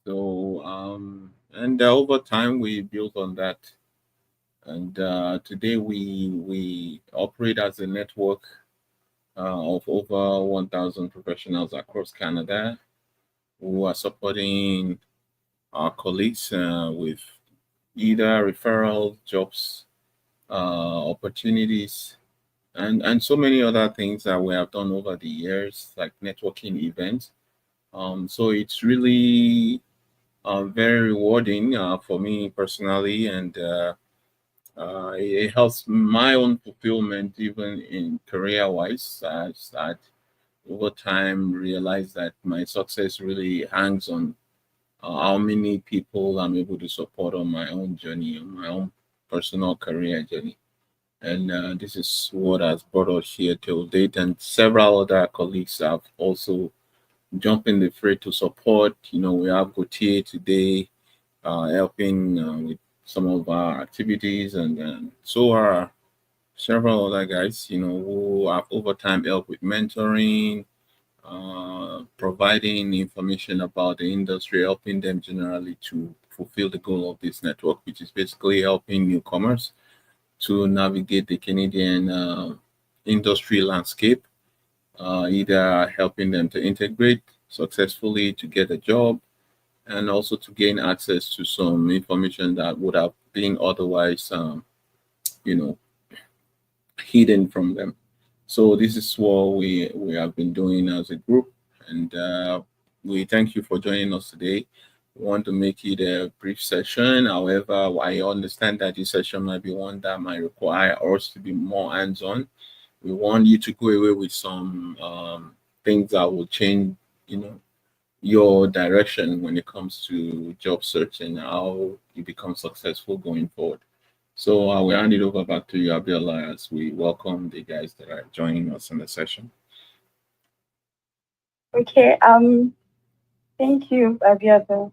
So and over time we built on that, and today we operate as a network of over 1,000 professionals across Canada who are supporting our colleagues with either referral jobs, opportunities, and so many other things that we have done over the years, like networking events. So it's really very rewarding for me personally, and it helps my own fulfillment even in career wise. I start over time realize that my success really hangs on how many people I'm able to support on my own journey, on my own personal career journey. And this is what has brought us here till date. And several other colleagues have also jumped in the fray to support. We have Gautier today helping with some of our activities, and so are several other guys, who have over time helped with mentoring, providing information about the industry, helping them generally to fulfill the goal of this network, which is basically helping newcomers to navigate the Canadian industry landscape, either helping them to integrate successfully to get a job and also to gain access to some information that would have been otherwise, you know, hidden from them. So this is what we have been doing as a group, and we thank you for joining us today. We want to make it a brief session. However, I understand that this session might be one that might require us to be more hands-on. We want you to go away with some things that will change, your direction when it comes to job search and how you become successful going forward. So I will hand it over back to you, Abiola, as we welcome the guys that are joining us in the session. Okay, thank you, Abiodun.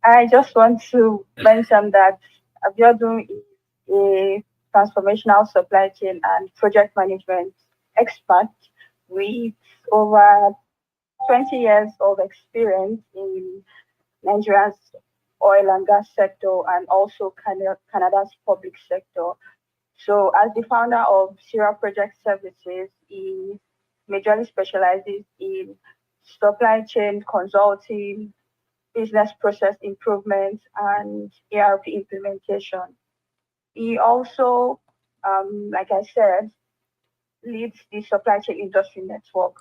I just want to mention that Abiodun is a transformational supply chain and project management expert with over 20 years of experience in Nigeria's oil and gas sector and also Canada's public sector. So, as the founder of Sierra Project Services, he majorly specializes in supply chain consulting, business process improvement, and ERP implementation. He also, like I said, leads the supply chain industry network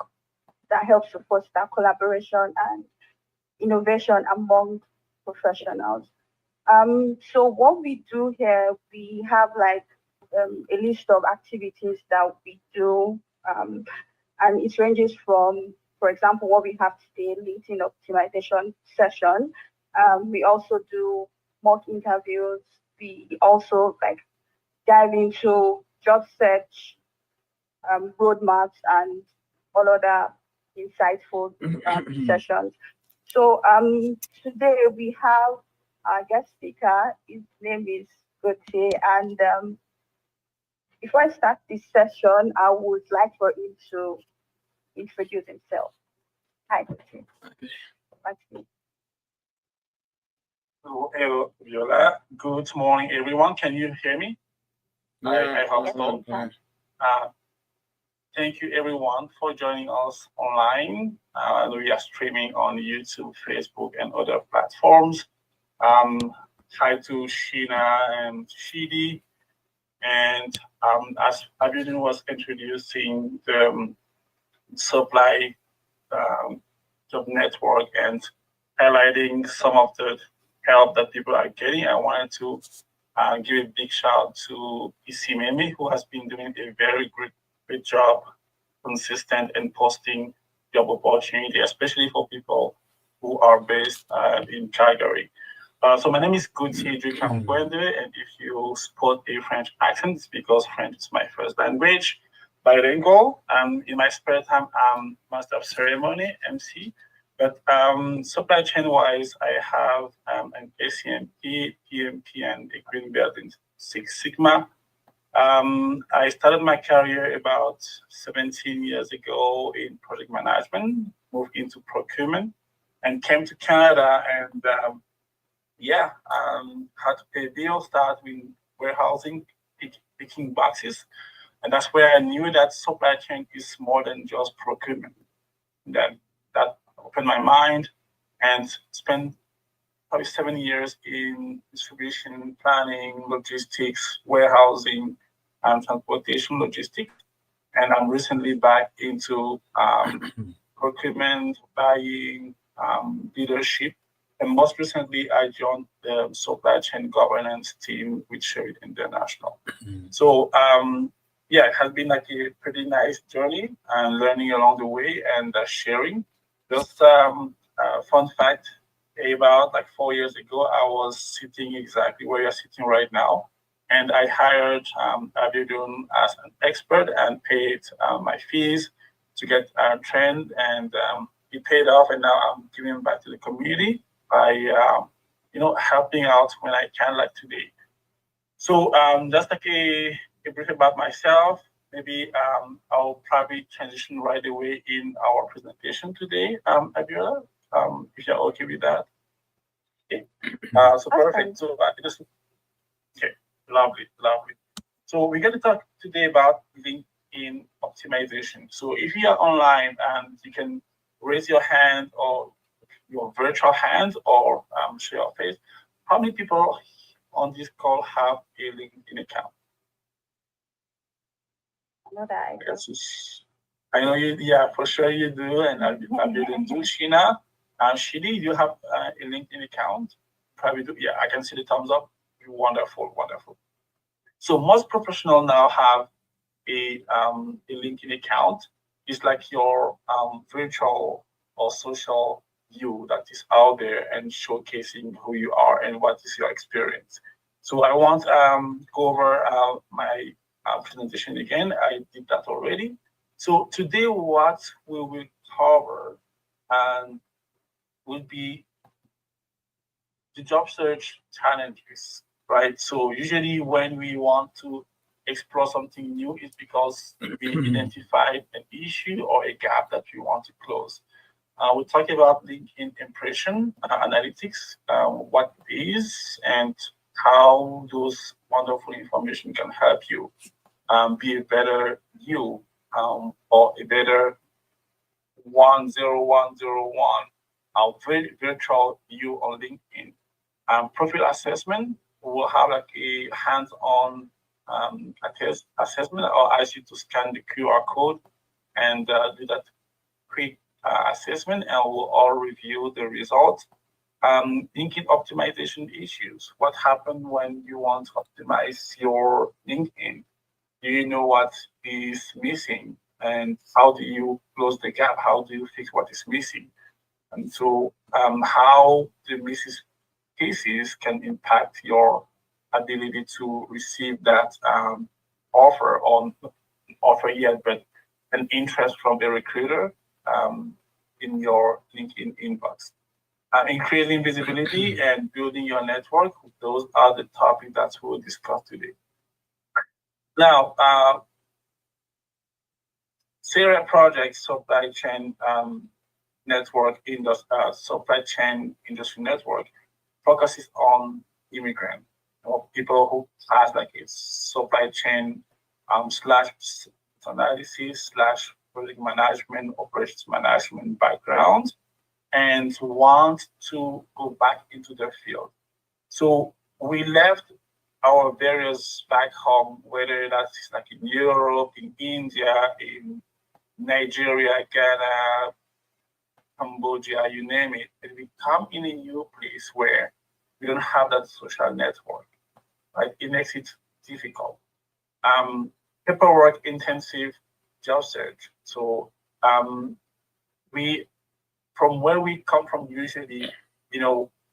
that helps to foster collaboration and innovation among professionals. So what we do here, we have like a list of activities that we do, and it ranges from, for example, what we have today, LinkedIn optimization session. We also do mock interviews. We also like dive into job search, roadmaps, and all other insightful sessions. So today we have our guest speaker. His name is Gautier, and before I start this session, I would like for him to introduce himself. Hi, Gautier. Back to you. Hello, Viola. Good morning, everyone. Can you hear me? I hope so. Thank you, everyone, for joining us online. We are streaming on YouTube, Facebook, and other platforms. Hi to Sheena and Shidi. And as Abidin was introducing the supply job network and highlighting some of the help that people are getting, I wanted to give a big shout out to Isimemi, who has been doing a very great job, consistent and posting job opportunity, especially for people who are based in Calgary. So my name is Gautier Dukamkwende, and if you spot a French accent, it's because French is my first language. Bilingual. In my spare time, I'm master of ceremony, MC. But supply chain wise, I have an ACMP, PMP, and a green belt in Six Sigma. I started my career about 17 years ago in project management, moved into procurement, and came to Canada and had to pay bills, start with warehousing, picking boxes. And that's where I knew that supply chain is more than just procurement. That opened my mind, and spent probably 7 years in distribution, planning, logistics, warehousing, and transportation logistics. And I'm recently back into procurement, buying, leadership. And most recently, I joined the supply chain governance team with Sherry International. So, it has been like a pretty nice journey and learning along the way and sharing. Just fun fact, about like 4 years ago, I was sitting exactly where you're sitting right now. And I hired Abidun as an expert and paid my fees to get trained, and it paid off. And now I'm giving back to the community by helping out when I can, like today. So just like a brief about myself. Maybe I'll probably transition right away in our presentation today, Abiola, if you're okay with that. Okay. So perfect. So okay, lovely. So we're going to talk today about LinkedIn optimization. So if you are online, and you can raise your hand or your virtual hand, or show your face. How many people on this call have a LinkedIn account? know that I know you. Yeah, for sure you do, and I didn't do. Sheena, Shidi, you have a LinkedIn account? Probably do. Yeah, I can see the thumbs up. Wonderful. So most professionals now have a LinkedIn account. It's like your virtual or social you that is out there and showcasing who you are and what is your experience. So I want go over my presentation again. I did that already. So today what we will cover will be the job search challenges, right? So usually when we want to explore something new, it's because we identified an issue or a gap that we want to close. We'll talk about LinkedIn impression analytics, what it is, and how those wonderful information can help you be a better you, or a better 10101 virtual you on LinkedIn. Profile assessment, will have like a hands-on assessment. I'll ask you to scan the QR code and do that quick assessment, and we'll all review the results. LinkedIn optimization issues. What happens when you want to optimize your LinkedIn? Do you know what is missing? And how do you close the gap? How do you fix what is missing? And so how the missing pieces can impact your ability to receive that offer yet, but an interest from the recruiter in your LinkedIn inbox. Increasing visibility and building your network. Those are the topics that we'll discuss today. Now, Sarah Project Supply Chain Supply Chain Industry Network focuses on immigrant or people who has like a supply chain slash analysis slash project management, operations management background, and want to go back into the field. So we left our various back home, whether that's like in Europe, in India, in Nigeria, Ghana, Cambodia, you name it, and we come in a new place where we don't have that social network, right? It makes it difficult. Paperwork intensive job search. So from where we come from, usually,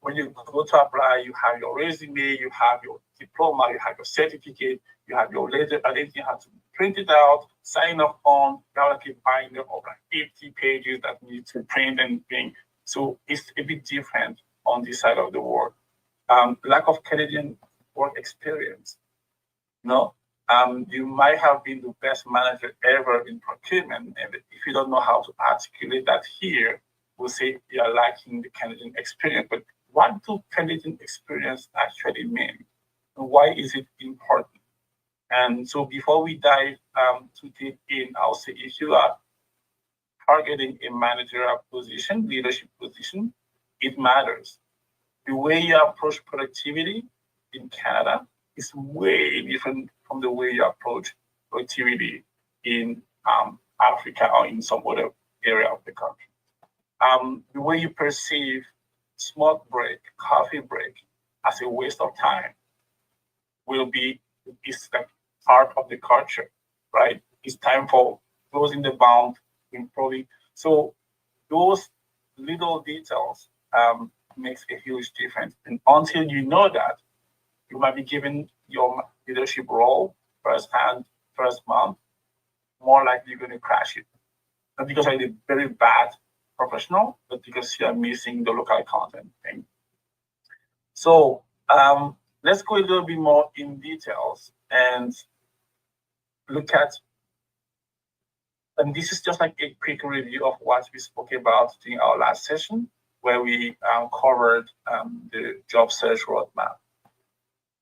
when you go to apply, you have your resume, you have your diploma, you have your certificate, you have your letter, and then you have to print it out, sign off on, you have like a binder of like 50 pages that need to print and bring. So it's a bit different on this side of the world. Lack of Canadian work experience. You might have been the best manager ever in procurement, and if you don't know how to articulate that here, will say you are lacking the candidate experience. But what do candidate experience actually mean? And why is it important? And so before we dive too deep in, I'll say if you are targeting a managerial position, leadership position, it matters. The way you approach productivity in Canada is way different from the way you approach productivity in Africa or in some other area of the country. The way you perceive smoke break, coffee break as a waste of time will be is like part of the culture, right? It's time for closing the bound, improving. So those little details makes a huge difference. And until you know that, you might be given your leadership role firsthand, first month, more likely you're going to crash it. Not because you're a very bad professional, but because you're missing the local content thing. So let's go a little bit more in details and look at, and this is just like a quick review of what we spoke about during our last session, where we covered the job search roadmap.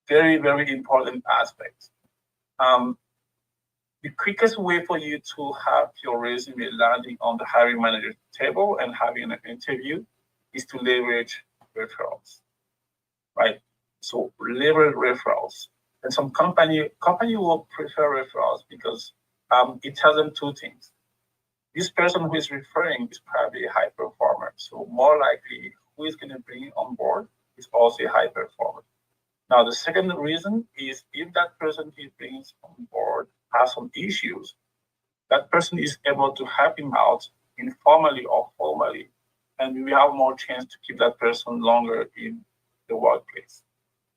Very, very important aspect. The quickest way for you to have your resume landing on the hiring manager table and having an interview is to leverage referrals, right? So leverage referrals. And some company will prefer referrals because it tells them two things. This person who is referring is probably a high performer. So more likely who is going to bring you on board is also a high performer. Now, the second reason is if that person he brings on board has some issues, that person is able to help him out informally or formally, and we have more chance to keep that person longer in the workplace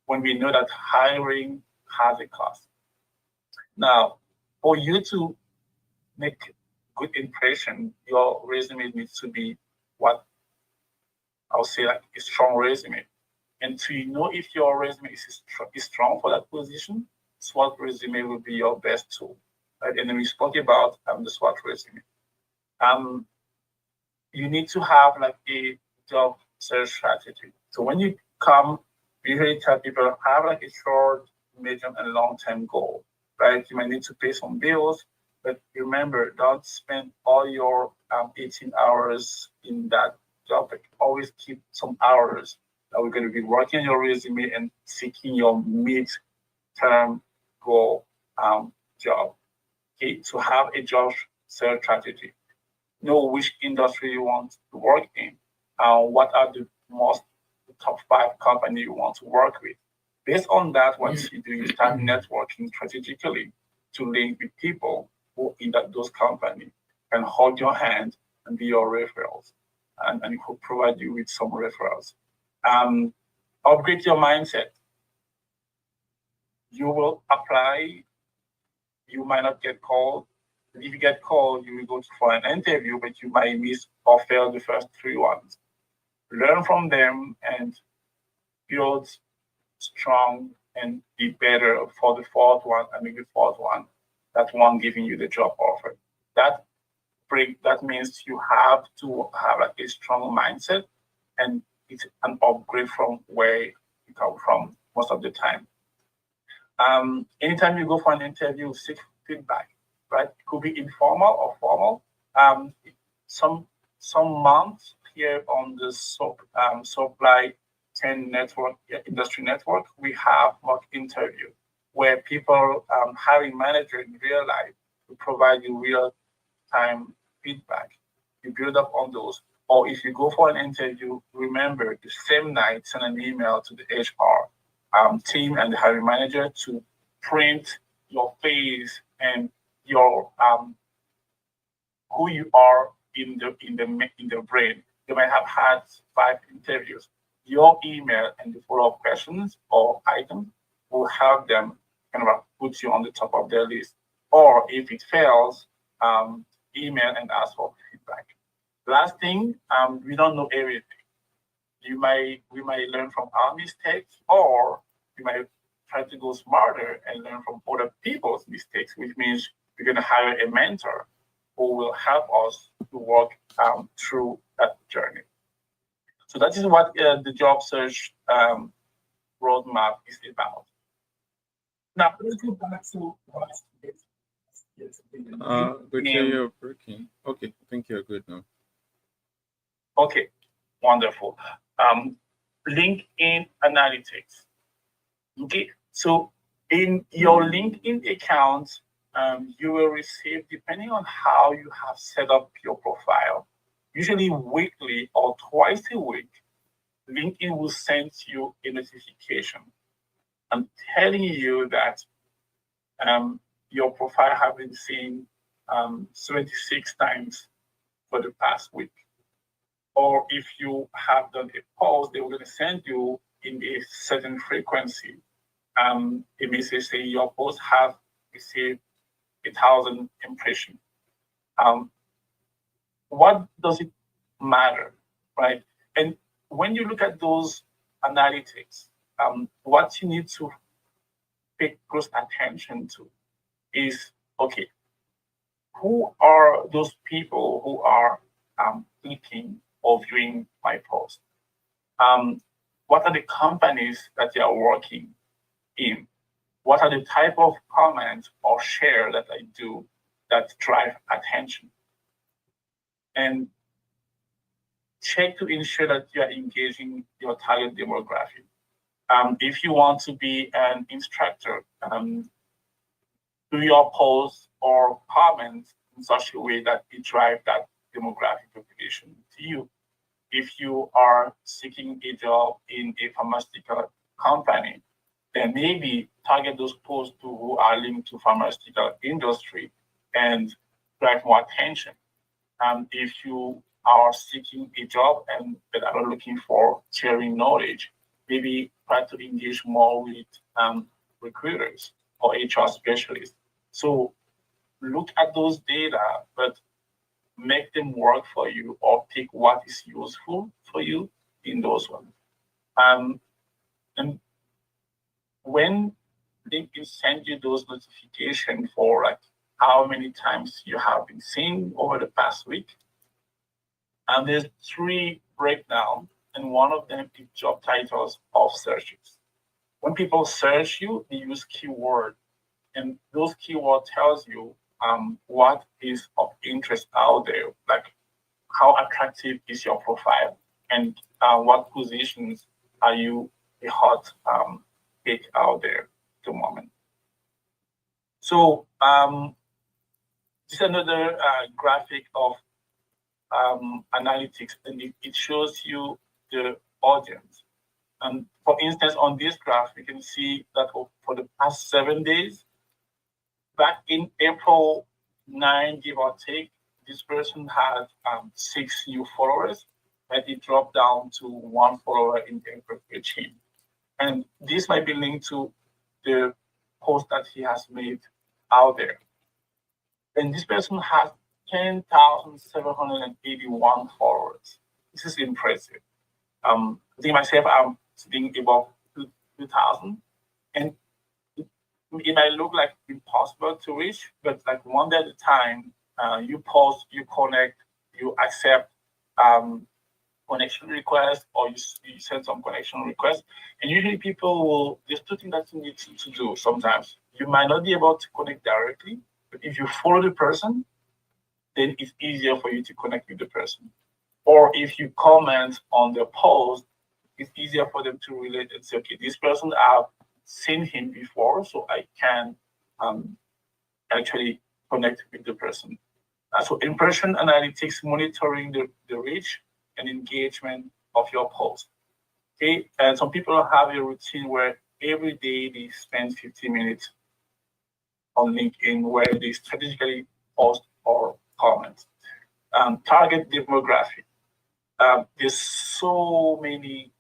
when we know that hiring has a cost. Now, for you to make good impression, your resume needs to be what I'll say like a strong resume. And to know if your resume is strong for that position, SWOT resume will be your best tool. Right? And then we spoke about the SWOT resume. You need to have like a job search strategy. So when you come, we usually tell people have like a short, medium, and long-term goal. Right? You might need to pay some bills, but remember, don't spend all your 18 hours in that job. Like, always keep some hours that we're going to be working on your resume and seeking your mid-term goal job. Okay, to have a job search strategy. Know which industry you want to work in. What are the top 5 companies you want to work with. Based on that, what you do, you start networking strategically to link with people who in those companies can hold your hand and be your referrals and could provide you with some referrals. Upgrade your mindset. You will apply, you might not get called. If you get called, you will go for an interview, but you might miss or fail the first 3 ones. Learn from them and build strong and be better for the 4th one and maybe 4th one, that one giving you the job offer. That means you have to have like a strong mindset, and it's an upgrade from where you come from most of the time. Anytime you go for an interview, seek feedback, right? It could be informal or formal. Some months here on the supply chain network, industry network, we have mock interview where people, hiring manager in real life, will provide you real time feedback. You build up on those. Or if you go for an interview, remember the same night, send an email to the HR team and the hiring manager to print your face and your who you are in the brain. You might have had 5 interviews. Your email and the follow-up questions or items will help them kind of put you on the top of their list. Or if it fails, email and ask for feedback. Last thing, we don't know everything. We might learn from our mistakes, or we might try to go smarter and learn from other people's mistakes, which means we're going to hire a mentor who will help us to walk through that journey. So that is what the job search roadmap is about. Now, let's go back to what But you're breaking. Okay, I think you're good now. Okay, wonderful. LinkedIn analytics. Okay, so in your LinkedIn account, you will receive, depending on how you have set up your profile, usually weekly or twice a week, LinkedIn will send you a notification. I'm telling you that your profile has been seen 76 times for the past week. Or if you have done a post, they were going to send you in a certain frequency a message saying your post have received 1,000 impressions. What does it matter, right? And when you look at those analytics, what you need to pay close attention to is, okay, who are those people who are clicking or viewing my post? What are the companies that they are working in? What are the type of comments or share that I do that drive attention? And check to ensure that you are engaging your target demographic. If you want to be an instructor, do your posts or comments in such a way that it drive that demographic population to you. If you are seeking a job in a pharmaceutical company, then maybe target those posts to who are linked to pharmaceutical industry and drive more attention. If you are seeking a job and that are looking for sharing knowledge, maybe try to engage more with recruiters or HR specialists. So look at those data, but make them work for you or pick what is useful for you in those ones. And when LinkedIn send you those notifications for like how many times you have been seen over the past week, and there's 3 breakdown, and one of them is job titles of searches. When people search you, they use keyword, and those keyword tells you what is of interest out there, like how attractive is your profile, and what positions are you a hot pick out there at the moment. So this is another graphic of analytics, and it shows you the audience. And for instance, on this graph, you can see that for the past 7 days, back in April 9, give or take, this person had 6 new followers, but it dropped down to 1 follower in April 13. And this might be linked to the post that he has made out there. And this person has 10,781 followers. This is impressive. I think myself, I'm sitting above 2,000, and it might look like impossible to reach, but like one day at a time, you post, you connect, you accept connection requests, or you send some connection requests. And usually people will, there's 2 things that you need to do sometimes. You might not be able to connect directly, but if you follow the person, then it's easier for you to connect with the person. Or if you comment on their post, it's easier for them to relate and say, okay, this person, I've seen him before, so I can actually connect with the person. So impression analytics, monitoring the reach and engagement of your post. Okay, and some people have a routine where every day they spend 15 minutes on LinkedIn where they strategically post or comment. Target demographic. There's so many,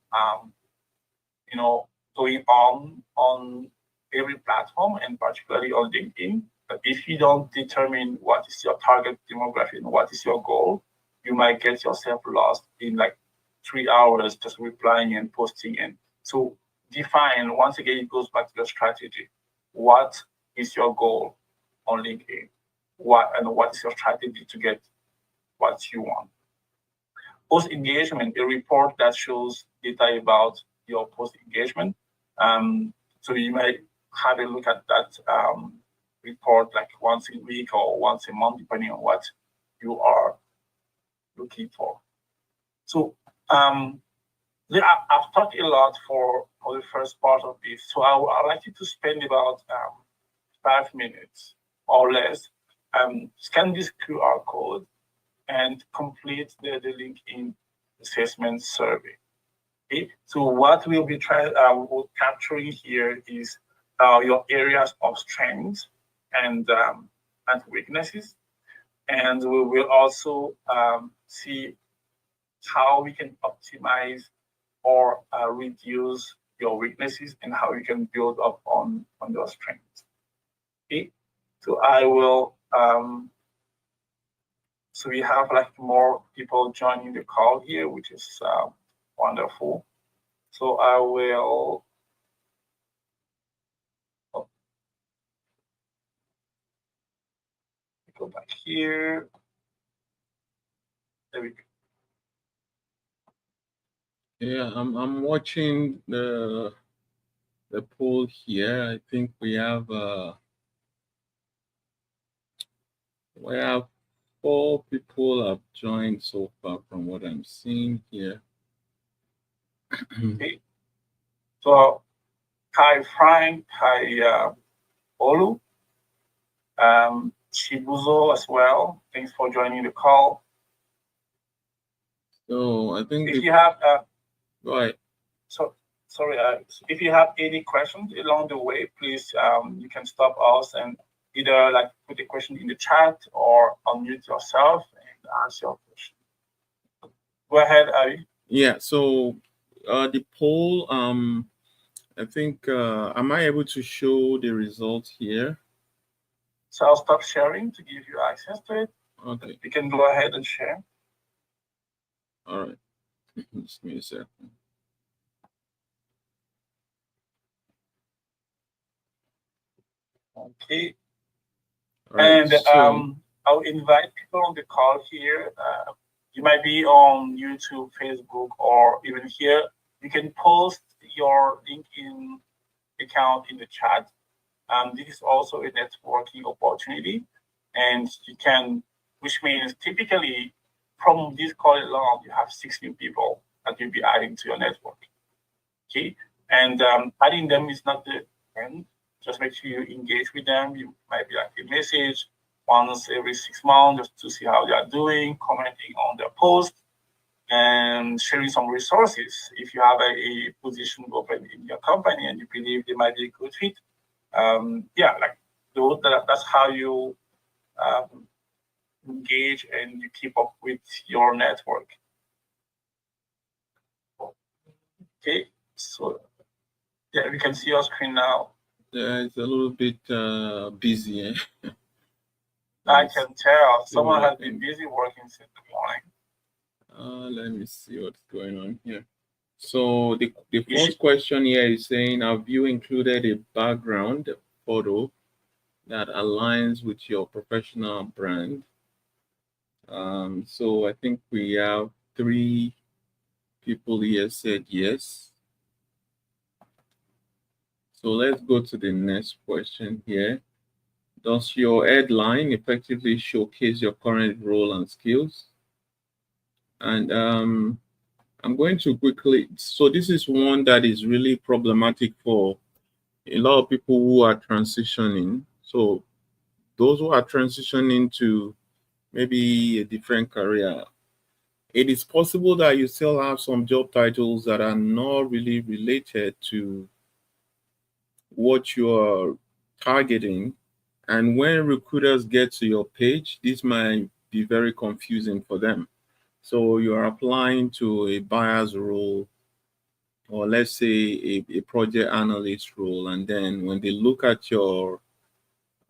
going on every platform, and particularly on LinkedIn. But if you don't determine what is your target demographic and what is your goal, you might get yourself lost in like 3 hours just replying and posting. And so define, once again, it goes back to your strategy. What is your goal on LinkedIn? what is your strategy to get what you want. Post engagement, a report that shows data about your post engagement. So you might have a look at that report like once a week or once a month, depending on what you are looking for. So I've talked a lot for the first part of this. So I'd like you to spend about 5 minutes or less, scan this QR code and complete the LinkedIn assessment survey. Okay? So what we'll be capturing here is your areas of strengths and weaknesses. And we will also see how we can optimize or reduce your weaknesses and how you can build up on your strengths. Okay, so I will. So we have like more people joining the call here, which is wonderful. So I will. Go back here. There we go. Yeah, I'm watching the poll here. I think we have 4 people have joined so far from what I'm seeing here. Okay. So hi Frank, hi Olu, Chibuzo as well. Thanks for joining the call. So I think if you have go ahead. So sorry, if you have any questions along the way, please you can stop us and either like put a question in the chat or unmute yourself and ask your question. Go ahead, Ari. Yeah, so the poll, I think, am I able to show the results here? So I'll stop sharing to give you access to it. Okay. You can go ahead and share. All right. Just give me a second. Okay. Right, and I'll invite people on the call here. You might be on YouTube, Facebook, or even here. You can post your LinkedIn account in the chat. This is also a networking opportunity, and you can, which means typically from this call alone, you have 6 new people that you'll be adding to your network. Okay, and adding them is not the end. Just make sure you engage with them. You might be like a message once every 6 months just to see how they are doing, commenting on their post, and sharing some resources. If you have a position open in your company and you believe they might be a good fit, yeah, like that's how you engage and you keep up with your network. Okay, so yeah, we can see your screen now. Yeah, it's a little bit busy. Eh? I can tell someone has been busy working since the morning. Let me see what's going on here. So the first question here is saying, have you included a background photo that aligns with your professional brand? So I think we have 3 people here said yes. So let's go to the next question here. Does your headline effectively showcase your current role and skills? And I'm going to quickly, so this is one that is really problematic for a lot of people who are transitioning. So those who are transitioning to maybe a different career, it is possible that you still have some job titles that are not really related to what you are targeting. And when recruiters get to your page, this might be very confusing for them. So you're applying to a buyer's role, or let's say a project analyst role, and then when they look at your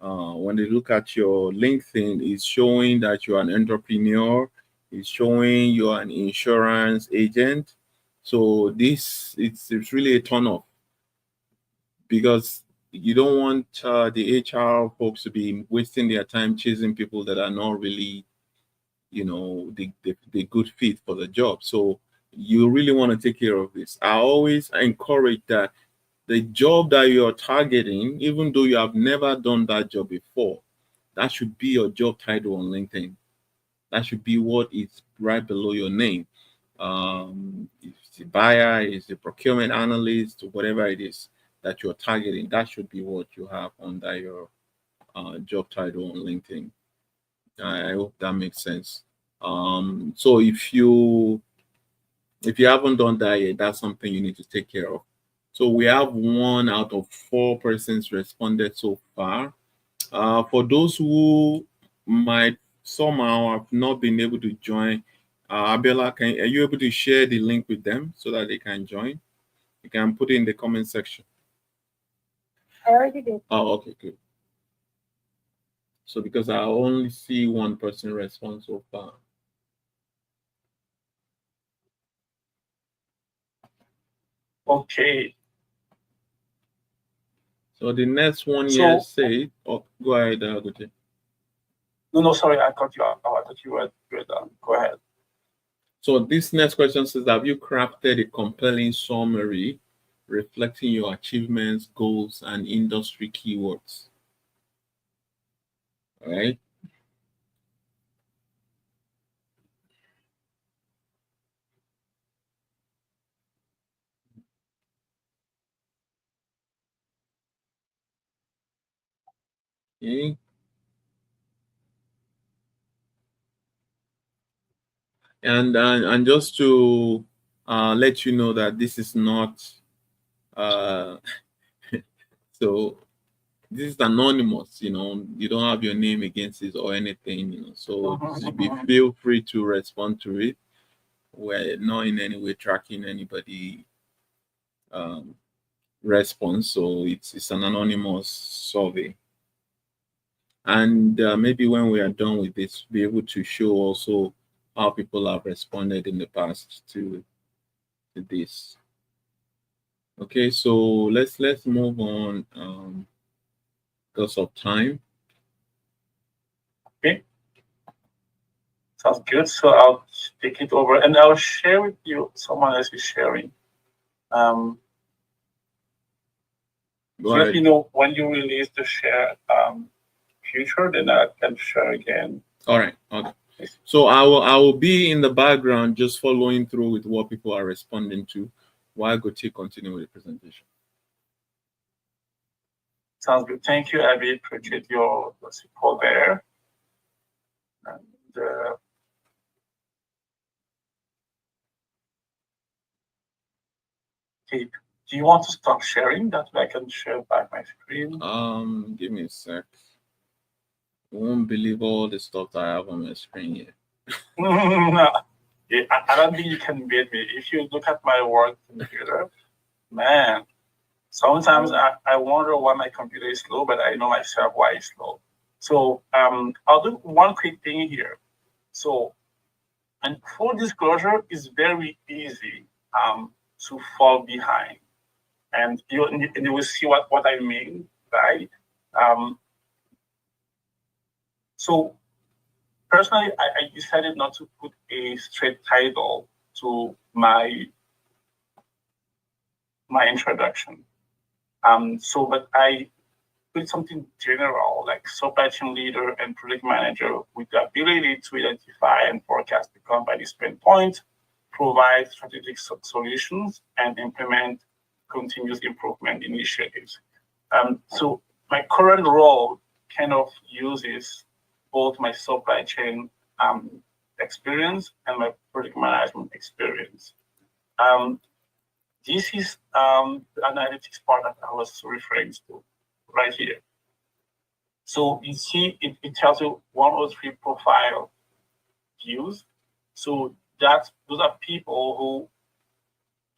LinkedIn, it's showing that you're an entrepreneur, it's showing you're an insurance agent. So it's really a turn off, because you don't want the HR folks to be wasting their time chasing people that are not really, the good fit for the job. So you really want to take care of this. I always encourage that the job that you're targeting, even though you have never done that job before, that should be your job title on LinkedIn. That should be what is right below your name. If it's a buyer, is a procurement analyst, or whatever it is that you're targeting, that should be what you have under your job title on LinkedIn. I hope that makes sense. So if you haven't done that yet, that's something you need to take care of. So we have 1 out of 4 persons responded so far. For those who might somehow have not been able to join, Abiola, are you able to share the link with them so that they can join? You can put it in the comment section. I already did. Oh, okay, good. So because I only see 1 person respond so far. Okay. So the next one here say, oh, go ahead, Guti. No, sorry, I cut you off. I thought you were done. Go ahead. So this next question says, have you crafted a compelling summary reflecting your achievements, goals, and industry keywords? All right. Okay. And just to let you know that this is not so this is anonymous, you don't have your name against it or anything, so feel free to respond to it. We're not in any way tracking anybody response, so it's an anonymous survey. And maybe when we are done with this, be able to show also how people have responded in the past to this. Okay, so let's move on because of time. Okay. Sounds good. So I'll take it over and I'll share with you. Someone else is sharing. So let me know when you release the share future, then I can share again. All right. Okay. So I will be in the background just following through with what people are responding to while Gauthier continue with the presentation. Sounds good. Thank you, Abby. Appreciate your support there. And okay, do you want to start sharing that I can share back my screen? Give me a sec. You won't believe all the stuff that I have on my screen here. No. Yeah, I don't think you can beat me. If you look at my work computer, man, sometimes I wonder why my computer is slow, but I know myself why it's slow. So I'll do one quick thing here. So, and full disclosure is very easy to fall behind. And you will see what I mean, right? So personally, I decided not to put a straight title to my introduction. But I put something general like supply chain leader and project manager with the ability to identify and forecast the company's pain points, provide strategic solutions, and implement continuous improvement initiatives. So my current role kind of uses both my supply chain experience and my project management experience. This is the analytics part that I was referring to right here. So you see, it tells you 103 profile views. So those are people who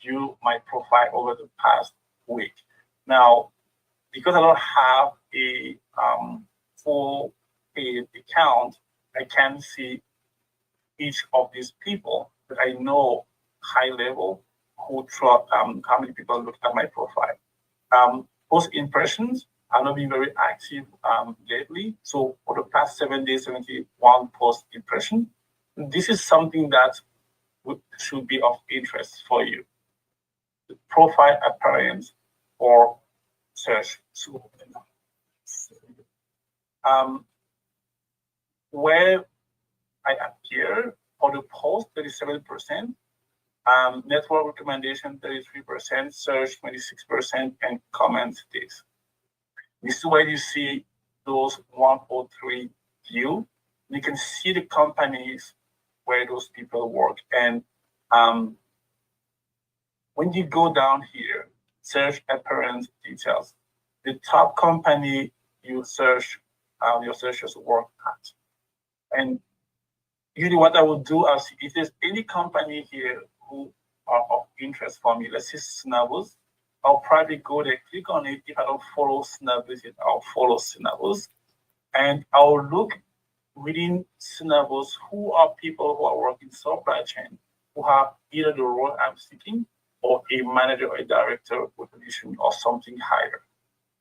view my profile over the past week. Now, because I don't have a full paid account, I can't see each of these people, but I know high level how many people look at my profile. post impressions are not being very active lately. So for the past 7 days, 71 post impression. This is something that should be of interest for you. The profile appearance or search. So, where I appear for the post, 37%, network recommendation, 33%, search, 26%, and comments, this. This is where you see those 103 view. You can see the companies where those people work. And when you go down here, search appearance details, the top company you search, your searchers work at. And usually what I will do is, if there's any company here who are of interest for me, let's say Snubbles, I'll probably go there, click on it. If I don't follow Snubbles, I'll follow Snubbles. And I'll look within Snubbles who are people who are working supply chain, who have either the role I'm seeking or a manager or a director position or something higher.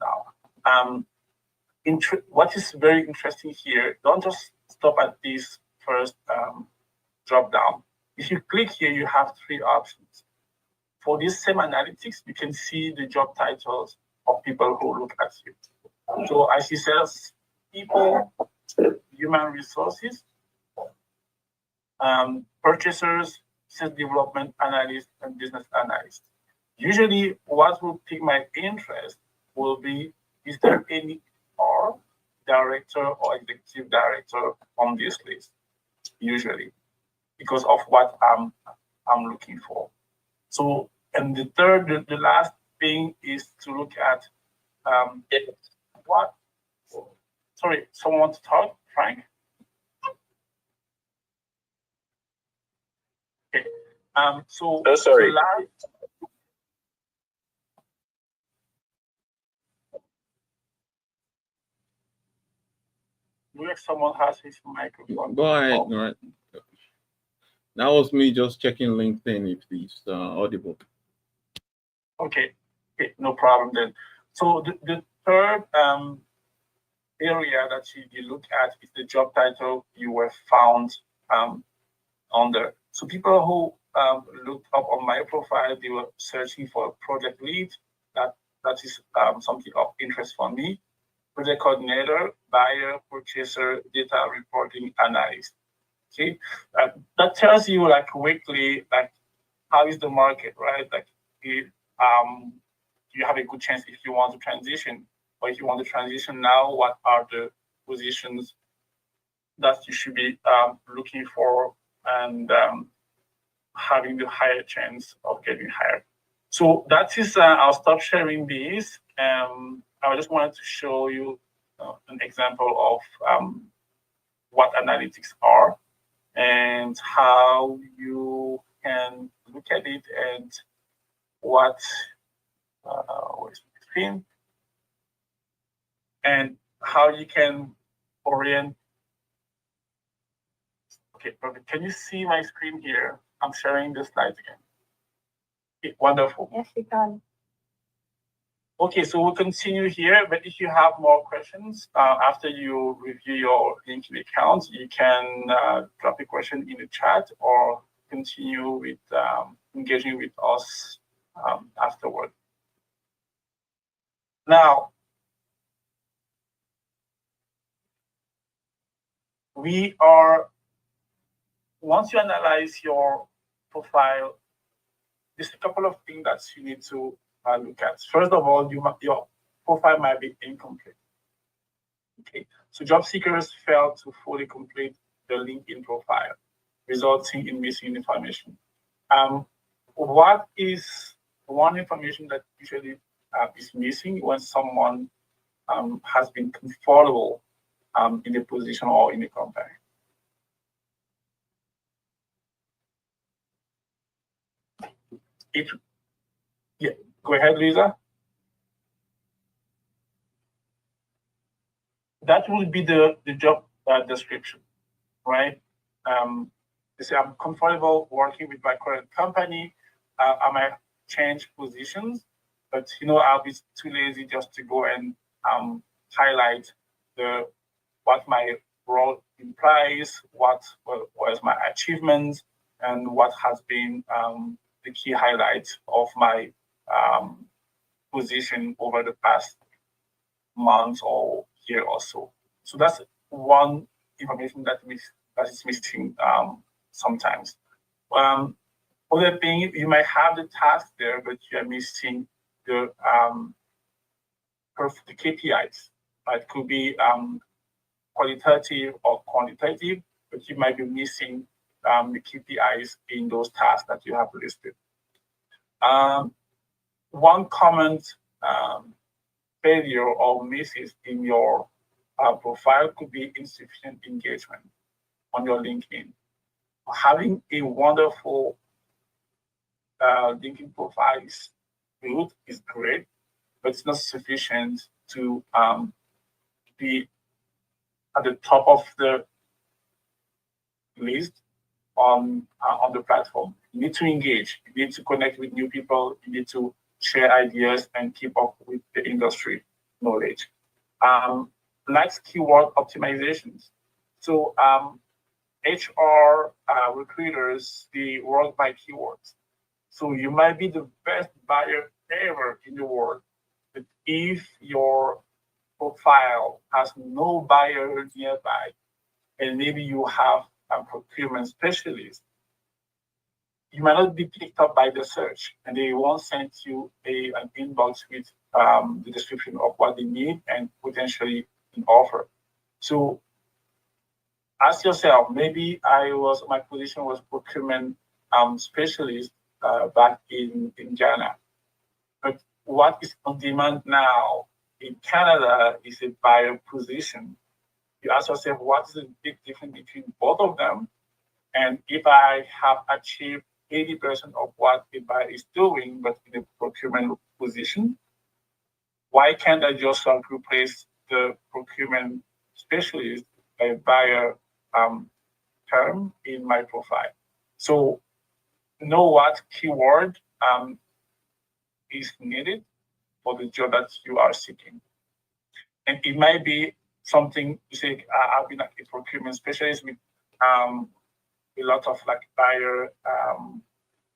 Now, what is very interesting here, don't just stop at this first drop down. If you click here, you have 3 options. For this same analytics, you can see the job titles of people who look at you. So I see sales people, human resources, purchasers, sales development analyst, and business analyst. Usually, what will pique my interest will be, is there any or director or executive director on this list? Usually, because of what I'm looking for. So, and the last thing is to look at what. Sorry, someone wants to talk, Frank? Okay. So. Oh, sorry. If someone has his microphone. Go ahead. All right. That was me just checking LinkedIn if it's audible. Okay, no problem then. So the third area that you look at is the job title you were found under. So people who looked up on my profile, they were searching for a project lead. That is something of interest for me. Project coordinator, buyer, purchaser, data reporting analyst. Okay, that tells you like weekly, like how is the market, right? Like if you have a good chance if you want to transition, or if you want to transition now, what are the positions that you should be looking for and having the higher chance of getting hired. So that is, I'll stop sharing this. I just wanted to show you an example of what analytics are and how you can look at it and what is the screen and how you can orient. Okay, perfect. Can you see my screen here? I'm sharing the slides again. Okay, wonderful. Yes, we can. Okay, so we'll continue here, but if you have more questions after you review your LinkedIn account, you can drop a question in the chat or continue with engaging with us afterward. Now, once you analyze your profile, there's a couple of things that you need to look at. First of all, your profile might be incomplete. Okay, so job seekers fail to fully complete the LinkedIn profile, resulting in missing information. What is one information that usually is missing when someone has been comfortable in the position or in the company? Yeah, go ahead, Lisa. That will be the job description, right? They say I'm comfortable working with my current company. I might change positions. But I'll be too lazy just to go and highlight what my role implies, what was my achievements, and what has been the key highlights of my position over the past month or year or so. So that's one information that is missing sometimes. Other thing, you might have the task there, but you are missing the KPIs. It could be qualitative or quantitative, but you might be missing the KPIs in those tasks that you have listed. One common failure or misses in your profile could be insufficient engagement on your LinkedIn. Having a wonderful LinkedIn profile is good, is great, but it's not sufficient to be at the top of the list on the platform. You need to engage. You need to connect with new people. You need to share ideas and keep up with the industry knowledge. Next, keyword optimizations. So HR recruiters, they work by keywords. So you might be the best buyer ever in the world, but if your profile has no buyer nearby, and maybe you have a procurement specialist, you might not be picked up by the search, and they won't send you an inbox with the description of what they need and potentially an offer. So ask yourself, maybe my position was procurement specialist back in Ghana, but what is on demand now in Canada is a buyer position. You ask yourself, what is the big difference between both of them? And if I have achieved 80% of what a buyer is doing, but in a procurement position, why can't I just replace the procurement specialist by a buyer term in my profile? So know what keyword is needed for the job that you are seeking. And it might be something you say, I've been like a procurement specialist with a lot of like buyer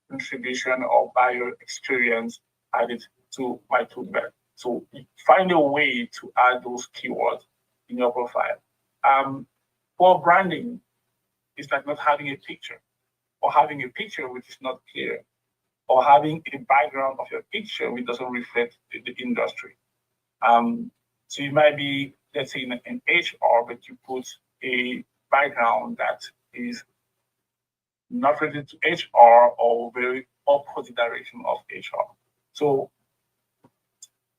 contribution or buyer experience added to my tool belt. So find a way to add those keywords in your profile. For branding, it's like not having a picture, or having a picture which is not clear, or having a background of your picture which doesn't reflect the industry. So you might be, let's say, in HR, but you put a background that is not related to HR or very opposite direction of HR. So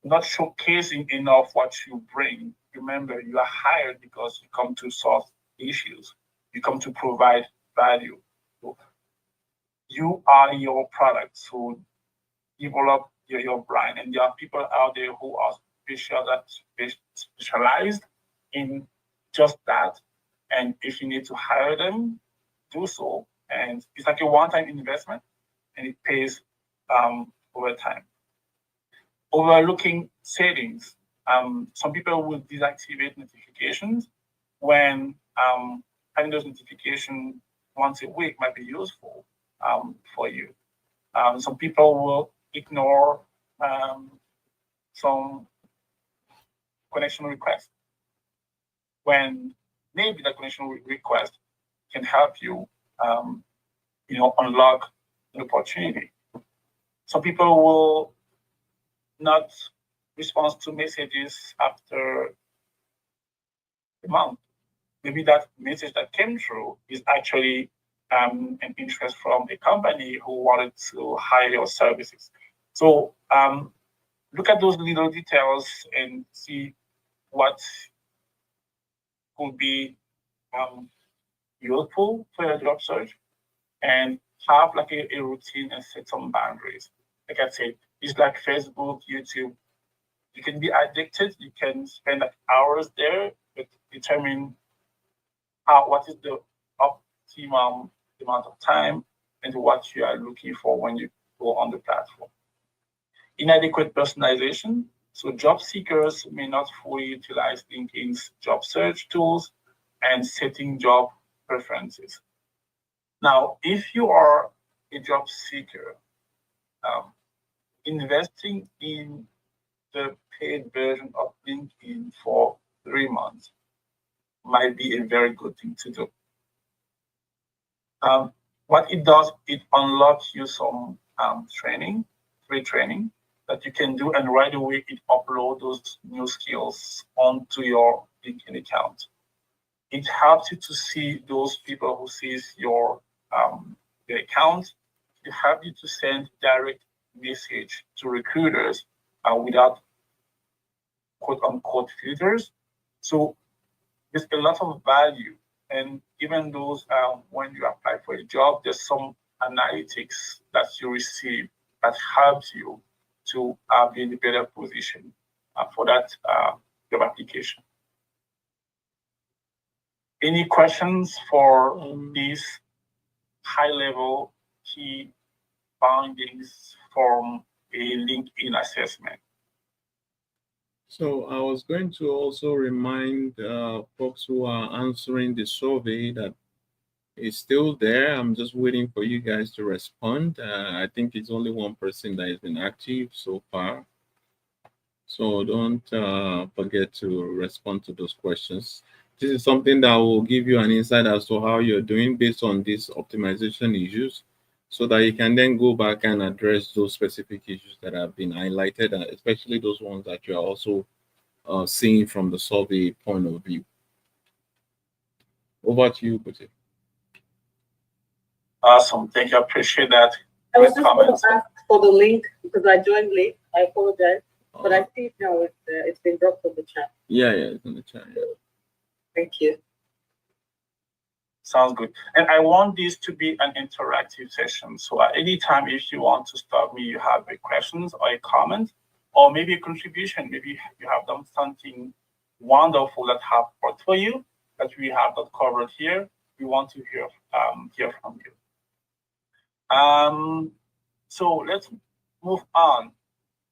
not showcasing enough what you bring. Remember, you are hired because you come to solve issues. You come to provide value. So you are your product. So develop your brand. And there are people out there who are specialized in just that. And if you need to hire them, do so. And it's like a one-time investment, and it pays over time. Overlooking settings. Some people will deactivate notifications when having those notifications once a week might be useful for you. Some people will ignore some connection requests when maybe the connection request can help you, unlock an opportunity. Some people will not respond to messages after a month. Maybe that message that came through is actually an interest from a company who wanted to hire your services. So look at those little details and see what could be useful for your job search, and have like a routine and set some boundaries. Like I said, it's like Facebook, YouTube. You can be addicted. You can spend like hours there, but determine what is the optimum amount of time and what you are looking for when you go on the platform. Inadequate personalization. So job seekers may not fully utilize LinkedIn's job search tools and setting job preferences. Now, if you are a job seeker, investing in the paid version of LinkedIn for 3 months might be a very good thing to do. What it does, it unlocks you some training, free training that you can do, and right away it uploads those new skills onto your LinkedIn account. It helps you to see those people who sees your account. It helps you to send direct message to recruiters without quote unquote filters. So there's a lot of value. And even those when you apply for a job, there's some analytics that you receive that helps you to be in a better position for that job application. Any questions for these high-level key findings from a LinkedIn assessment? So I was going to also remind folks who are answering the survey that it's still there. I'm just waiting for you guys to respond. I think it's only one person that has been active so far. So don't forget to respond to those questions. This is something that will give you an insight as to how you're doing based on these optimization issues, so that you can then go back and address those specific issues that have been highlighted, especially those ones that you are also seeing from the survey point of view. Over to you, Kuti. Awesome. Thank you. I appreciate that. I was just going to ask for the link because I joined late. I apologize. But I see it now. It's been dropped on the chat. Yeah, it's in the chat. Yeah. Thank you. Sounds good. And I want this to be an interactive session. So at any time, if you want to stop me, you have a questions or a comment, or maybe a contribution, maybe you have done something wonderful that have worked for you that we have not covered here. We want to hear from you. So let's move on.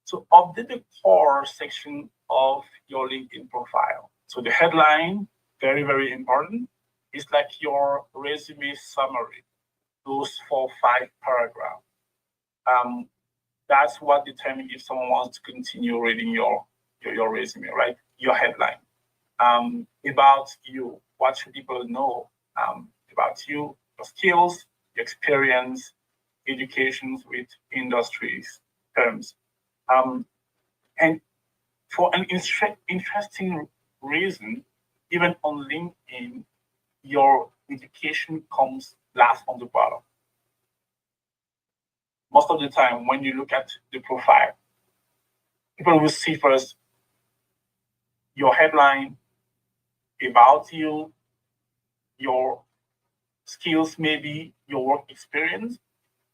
So update the core section of your LinkedIn profile. So the headline, very, very important. It's like your resume summary, those 4 or 5 paragraphs. That's what determines if someone wants to continue reading your resume, right? Your headline. About you, what should people know about you, your skills, your experience, educations with industries terms. And for an interesting reason, even on LinkedIn, your education comes last on the bottom. Most of the time, when you look at the profile, people will see first your headline, about you, your skills, maybe your work experience,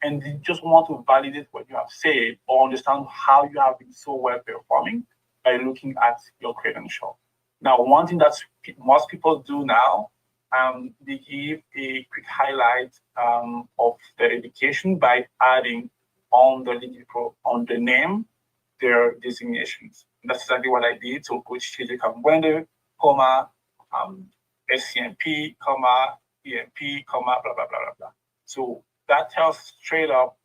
and they just want to validate what you have said or understand how you have been so well performing by looking at your credential. Now, one thing that most people do now, they give a quick highlight of their education by adding on the name their designations. And that's exactly what I did. So, Coach Chidi Kamwende, comma, SCMP, comma, EMP, comma, blah, blah, blah, blah, blah. So that tells straight up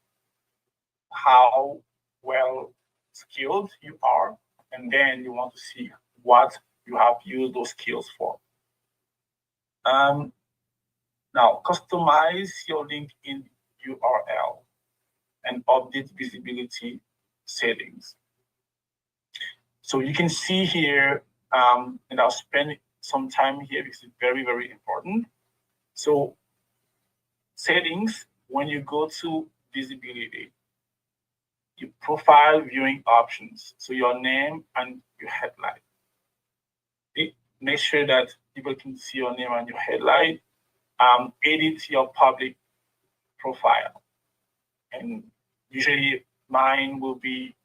how well skilled you are, and then you want to see what you have used those skills for. Now, customize your LinkedIn URL and update visibility settings. So you can see here, and I'll spend some time here because it's very, very important. So settings, when you go to visibility, your profile viewing options, so your name and your headline. Make sure that people can see your name and your headline. Edit your public profile. And usually mine will be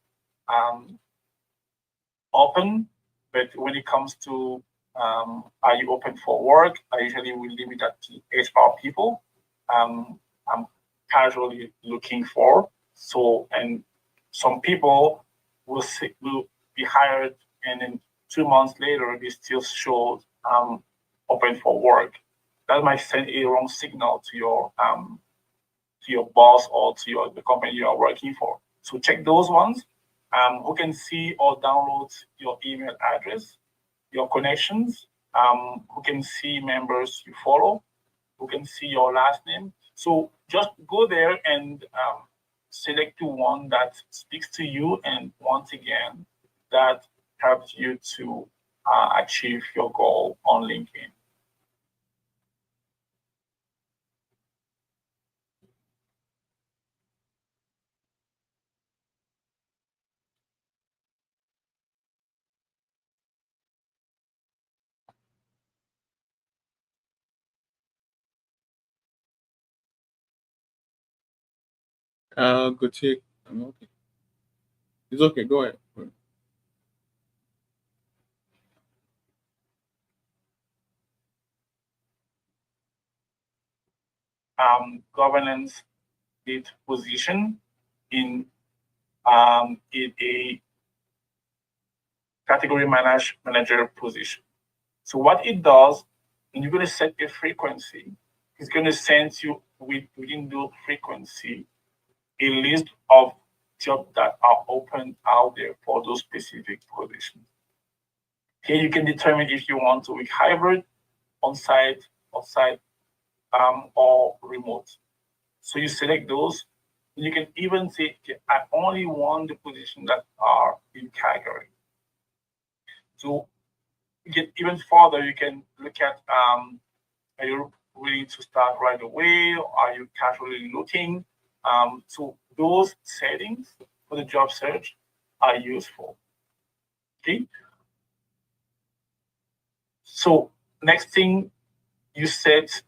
open, but when it comes to are you open for work, I usually will limit that to HR people. I'm casually looking for. So, and some people will be hired, and then 2 months later they still show open for work. That might send a wrong signal to your boss or to the company you are working for. So check those ones. Who can see or download your email address, your connections, who can see members you follow, who can see your last name. So just go there and select the one that speaks to you, and once again, that helps you to achieve your goal on LinkedIn. Good check. I'm okay. It's okay. Go ahead. Governance lead position in a category manager position. So what it does, when you're going to set a frequency, it's going to send you within the frequency a list of jobs that are open out there for those specific positions. Here you can determine if you want to work hybrid, on-site, off-site, or remote. So you select those. You can even say, okay, I only want the positions that are in category. So you get even further, you can look at, are you willing to start right away? Are you casually looking? So those settings for the job search are useful. Okay. So next thing, you set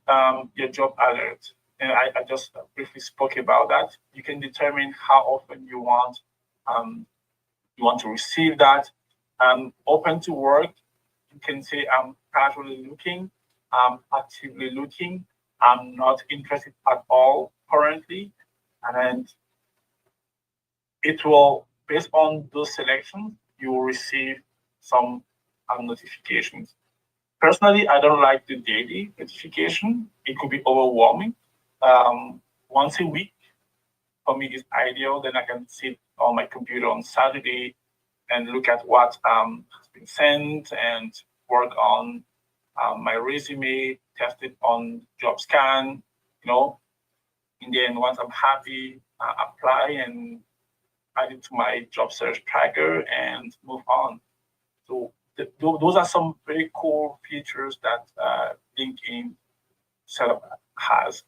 your job alert. And I just briefly spoke about that. You can determine how often you want to receive that. Open to work, you can say I'm casually looking, I'm actively looking, I'm not interested at all currently. And it will, based on those selections, you will receive some notifications. Personally, I don't like the daily notification. It could be overwhelming. Once a week for me is ideal. Then I can sit on my computer on Saturday and look at what has been sent and work on my resume, test it on JobScan, and then once I'm happy, apply and add it to my job search tracker and move on. So those are some very cool features that LinkedIn setup has.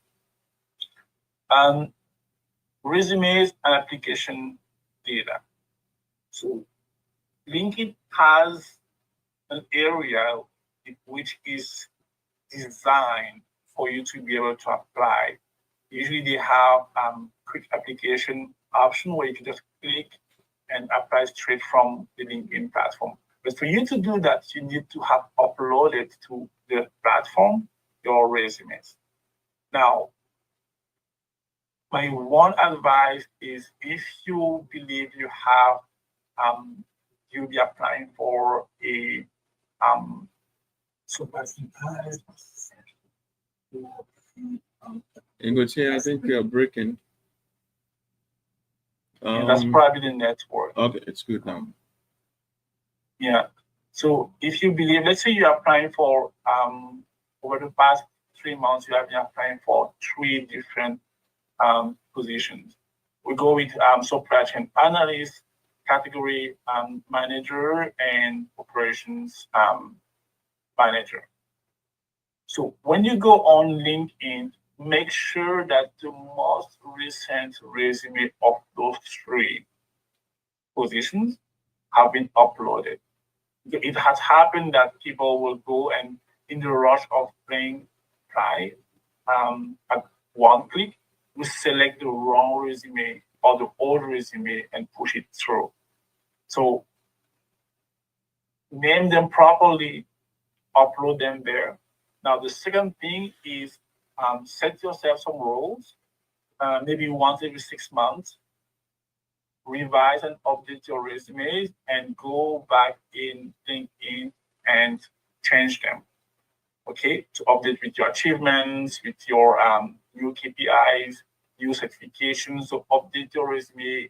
Resumes and application data. So LinkedIn has an area which is designed for you to be able to apply. Usually they have quick application option where you can just click and apply straight from the LinkedIn platform. But for you to do that, you need to have uploaded to the platform your resumes. Now, my one advice is if you believe you have, you'll be applying for a supervised. Ingoche, I think you're breaking. And that's probably the network. Okay, it's good now. Yeah. So if you believe, let's say you're applying for, over the past 3 months, you have been applying for 3 different positions. We go with supply chain analyst, category manager, and operations manager. So when you go on LinkedIn, make sure that the most recent resume of those 3 positions have been uploaded. It has happened that people will go and in the rush of playing try at one click, we select the wrong resume or the old resume and push it through. So name them properly, upload them there. Now, the second thing is set yourself some rules, maybe once every 6 months. revise and update your resumes and go back in LinkedIn and change them. Okay, to update with your achievements, with your new KPIs, new certifications. So update your resume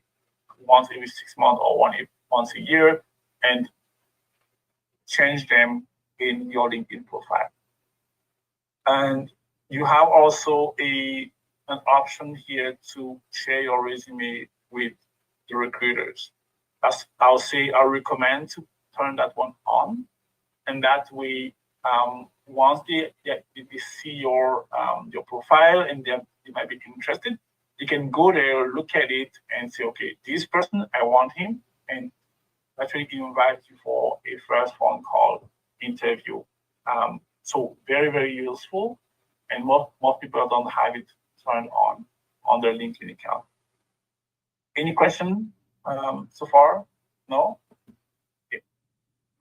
once every 6 months or once a year, and change them in your LinkedIn profile. And you have also an option here to share your resume with the recruiters. I'll recommend to turn that one on, and that way, once they see your profile and they might be interested, they can go there, look at it, and say, okay, this person, I want him, and actually invite you for a first phone call interview. So very, very useful, and most people don't have it turned on their LinkedIn account. Any question so far? No? Okay.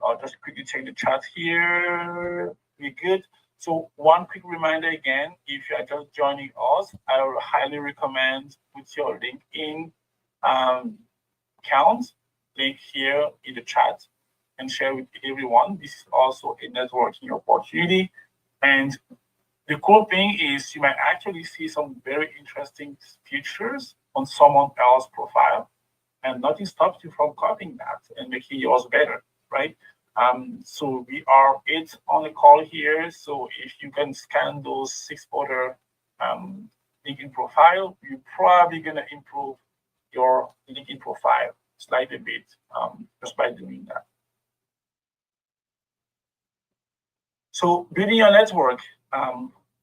I'll just quickly check the chat here. We're good. So one quick reminder again, if you are just joining us, I would highly recommend put your LinkedIn account link here in the chat and share with everyone. This is also a networking opportunity. And the cool thing is you might actually see some very interesting features on someone else's profile, and nothing stops you from copying that and making yours better, right? So we are 8 on the call here. So if you can scan those 6 other LinkedIn profile, you're probably gonna improve your LinkedIn profile slightly bit just by doing that. So building your network,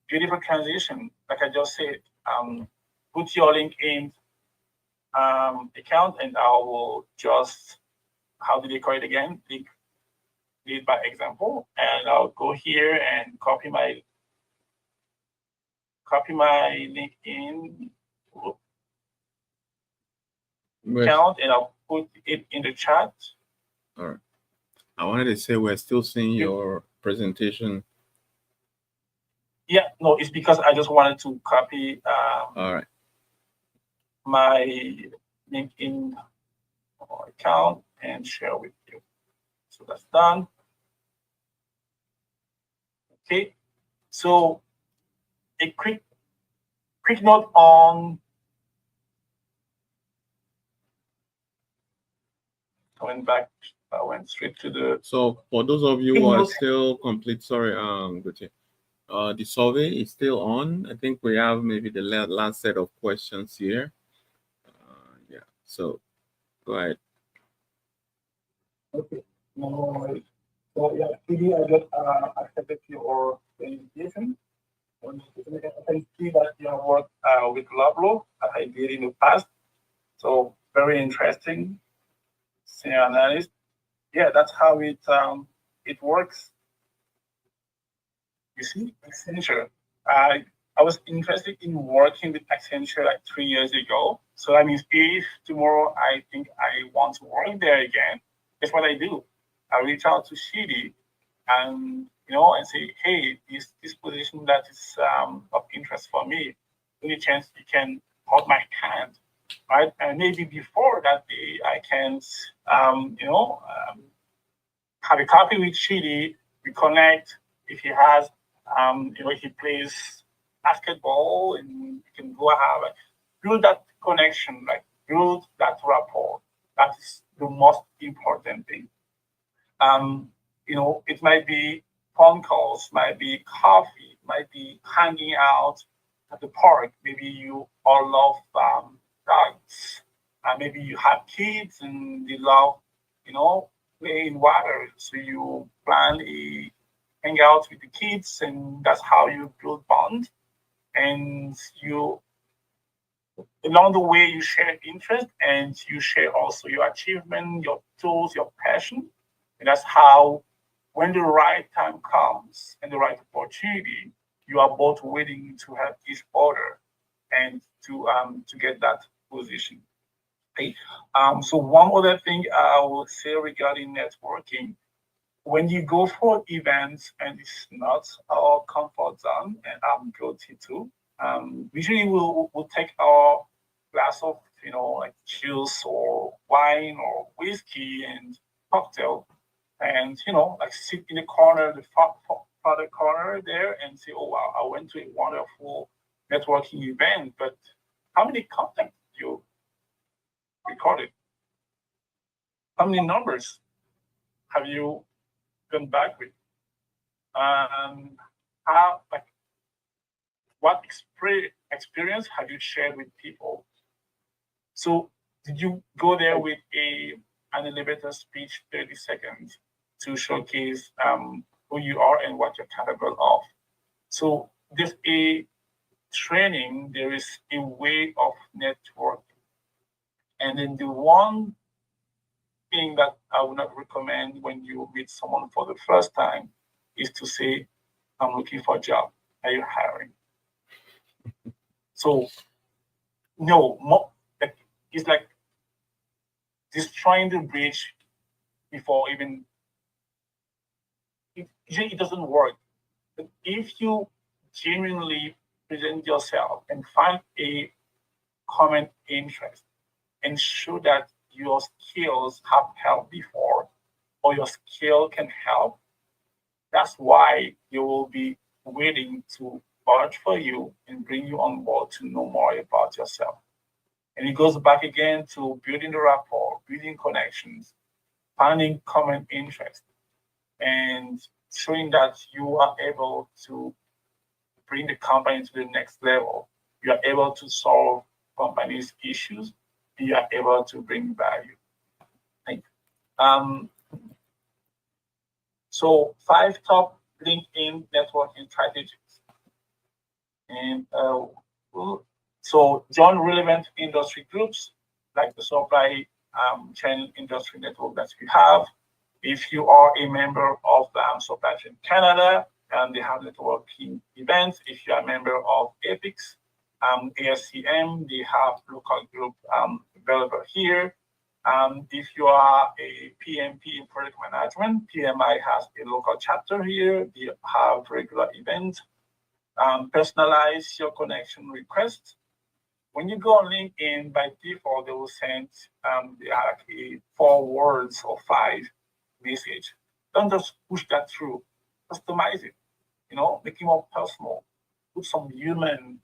beautiful transition. Like I just said, put your LinkedIn account, and I will just, how do they call it again? Lead by example, and I'll go here and copy my LinkedIn account, and I'll put it in the chat. All right. I wanted to say we're still seeing your presentation. Yeah, no, it's because I just wanted to copy All right. my LinkedIn account and share with you. So that's done. Okay, so a quick note on going back. I went straight to the. So for those of you who are still complete, sorry, Gauthier, the survey is still on. I think we have maybe the last set of questions here. Yeah, so go ahead. Okay, no worries. So yeah, PD, I just accepted your invitation. I can see that you have worked with Loblo, as I did in the past. So very interesting. Senior analyst. Yeah, that's how it works. You see, Accenture. I was interested in working with Accenture like 3 years ago. So that means if tomorrow I think I want to work there again, that's what I do. I reach out to Shidi and and say, hey, this position that is of interest for me. Any chance you can hold my hand, right? And maybe before that day, I can have a coffee with Shidi. We connect. If he has, if he plays basketball, and we can go have build that connection, like build that rapport. That is the most important thing. It might be phone calls, might be coffee, might be hanging out at the park. Maybe you all love dogs. Maybe you have kids and they love, play in water. So you plan a hangout with the kids, and that's how you build bond. And you, along the way, you share interest, and you share also your achievement, your tools, your passion. And that's how, when the right time comes and the right opportunity, you are both willing to help each other and to get that position. Okay. So one other thing I would say regarding networking, when you go for events and it's not our comfort zone, and I'm guilty too, usually we'll take our glass of like juice or wine or whiskey and cocktail, and like sit in the corner, the farther corner there, and say, "Oh wow, I went to a wonderful networking event," but how many contacts you recorded? How many numbers have you gone back with? How, like, what experience have you shared with people? So, did you go there with an elevator speech, 30 seconds, to showcase who you are and what you're capable of? So, there's a training, there is a way of networking. And then the one thing that I would not recommend when you meet someone for the first time is to say, "I'm looking for a job. Are you hiring?" So, no, it's like destroying the bridge before even it doesn't work. But if you genuinely present yourself and find a common interest and show that your skills have helped before or your skill can help, that's why you will be waiting to vouch for you and bring you on board to know more about yourself. And it goes back again to building the rapport, building connections, finding common interest, and showing that you are able to bring the company to the next level. You are able to solve companies' issues, and you are able to bring value. Thank you. So 5 top LinkedIn networking strategies. And so join relevant industry groups like the supply chain industry network that we have. If you are a member of Supply Chain Canada, and they have networking events. If you are a member of APIX, ASCM, they have local group available here. If you are a PMP in project management, PMI has a local chapter here. They have regular events. Personalize your connection request. When you go on LinkedIn, by default, they will send like 4 words or 5 message. Don't just push that through. Customize it. Make it more personal. Put some humanity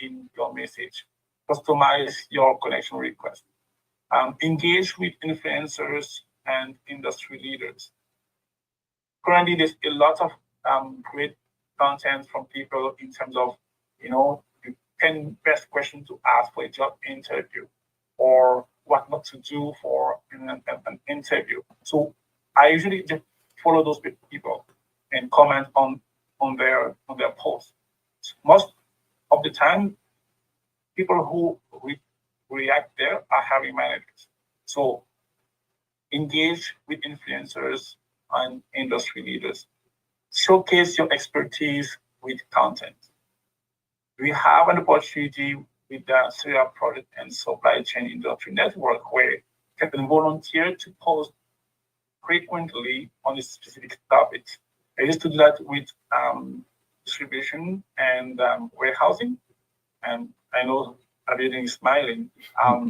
in your message. Customize your connection request. Engage with influencers and industry leaders. Currently, there's a lot of great content from people in terms of, the 10 best questions to ask for a job interview, or what not to do for an interview. So I usually just follow those people and comment on their posts. Most of the time, people who react there are hiring managers. So engage with influencers and industry leaders. Showcase your expertise with content. We have an opportunity with the Syria Product and Supply Chain Industry Network where you can volunteer to post frequently on a specific topic. I used to do that with distribution and warehousing, and I know everything is smiling.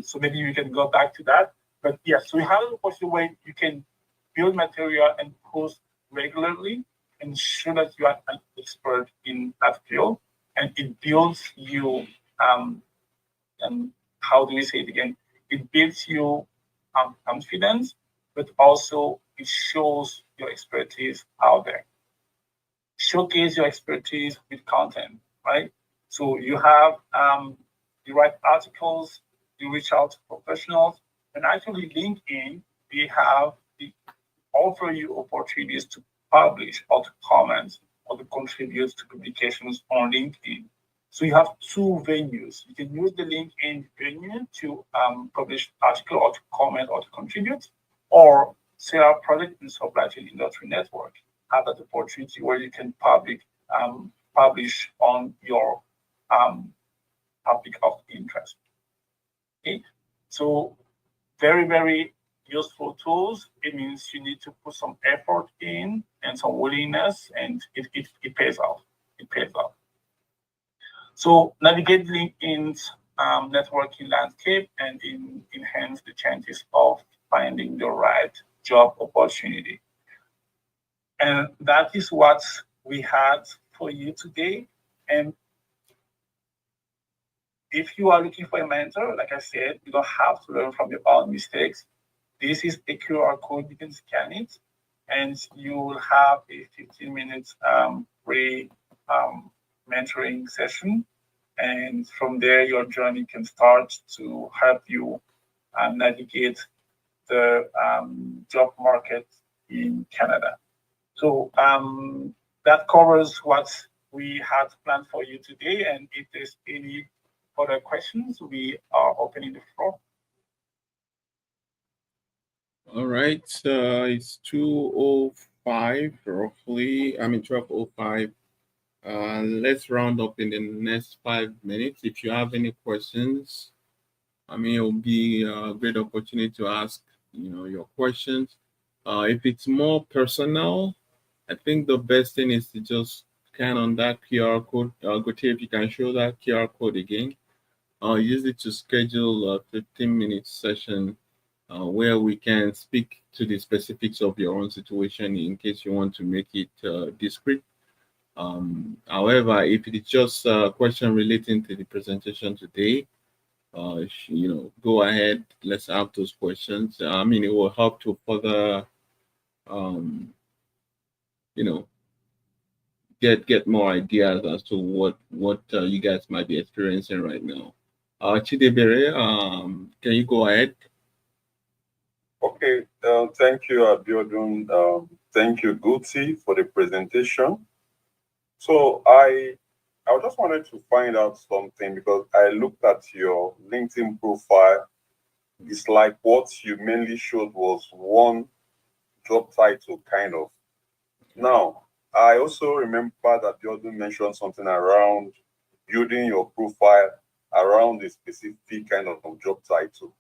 So maybe we can go back to that. But yes, so we have an opportunity where you can build material and post regularly and show that you are an expert in that field, and it builds you. And how do we say it again? It builds you confidence, but also it shows your expertise out there. Showcase your expertise with content, right? So you have you write articles, you reach out to professionals, and actually LinkedIn, they offer you opportunities to publish or to comment or to contribute to publications on LinkedIn. So you have 2 venues. You can use the LinkedIn venue to publish article or to comment or to contribute, or Sarah Product and Supply Chain Industry Network have that opportunity where you can publish on your topic of interest. Okay, so very, very useful tools. It means you need to put some effort in and some willingness, and it pays off. It pays off. So navigate LinkedIn's networking landscape and enhance the chances of finding the right job opportunity. And that is what we had for you today. And if you are looking for a mentor, like I said, you don't have to learn from your own mistakes. This is a QR code, you can scan it, and you will have a 15 minutes free mentoring session. And from there, your journey can start to help you navigate the job market in Canada. So that covers what we had planned for you today. And if there's any further questions, we are opening the floor. All right. It's 2:05 roughly. I mean 12:05. Let's round up in the next 5 minutes. If you have any questions, I mean it will be a great opportunity to ask, your questions. If it's more personal, I think the best thing is to just scan on that QR code. Gautier, if you can show that QR code again. Use it to schedule a 15-minute session where we can speak to the specifics of your own situation in case you want to make it discreet. However, if it is just a question relating to the presentation today, go ahead. Let's have those questions. I mean, it will help to further, um, you know, get more ideas as to what you guys might be experiencing right now. Chidebere, can you go ahead? Okay, thank you, Abiodun. Thank you, Guti, for the presentation. So I just wanted to find out something because I looked at your LinkedIn profile. It's like what you mainly showed was one job title, kind of. Now, I also remember that Abiodun mentioned something around building your profile around a specific kind of job title.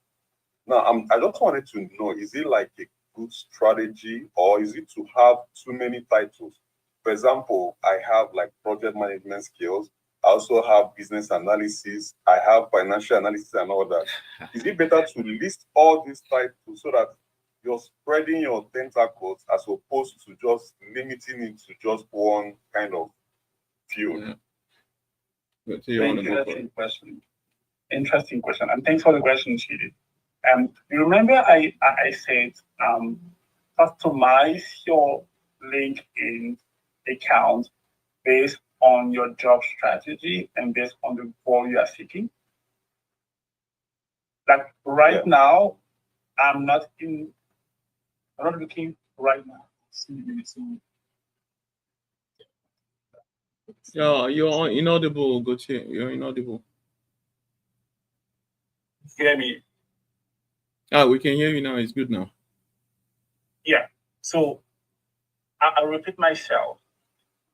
Now, I just wanted to know, is it like a good strategy or is it to have too many titles? For example, I have like project management skills. I also have business analysis. I have financial analysis and all that. Is it better to list all these titles so that you're spreading your tentacles as opposed to just limiting it to just one kind of field? Yeah. So you want to go for Interesting question. Interesting question. And thanks for the question, Chidi. You remember I said customize your LinkedIn account based on your job strategy and based on the goal you are seeking. Like right now, I'm not looking right now. Yeah, you're inaudible, Gauthier. You're inaudible. Hear me? We can hear you now. It's good now. Yeah. So I'll repeat myself.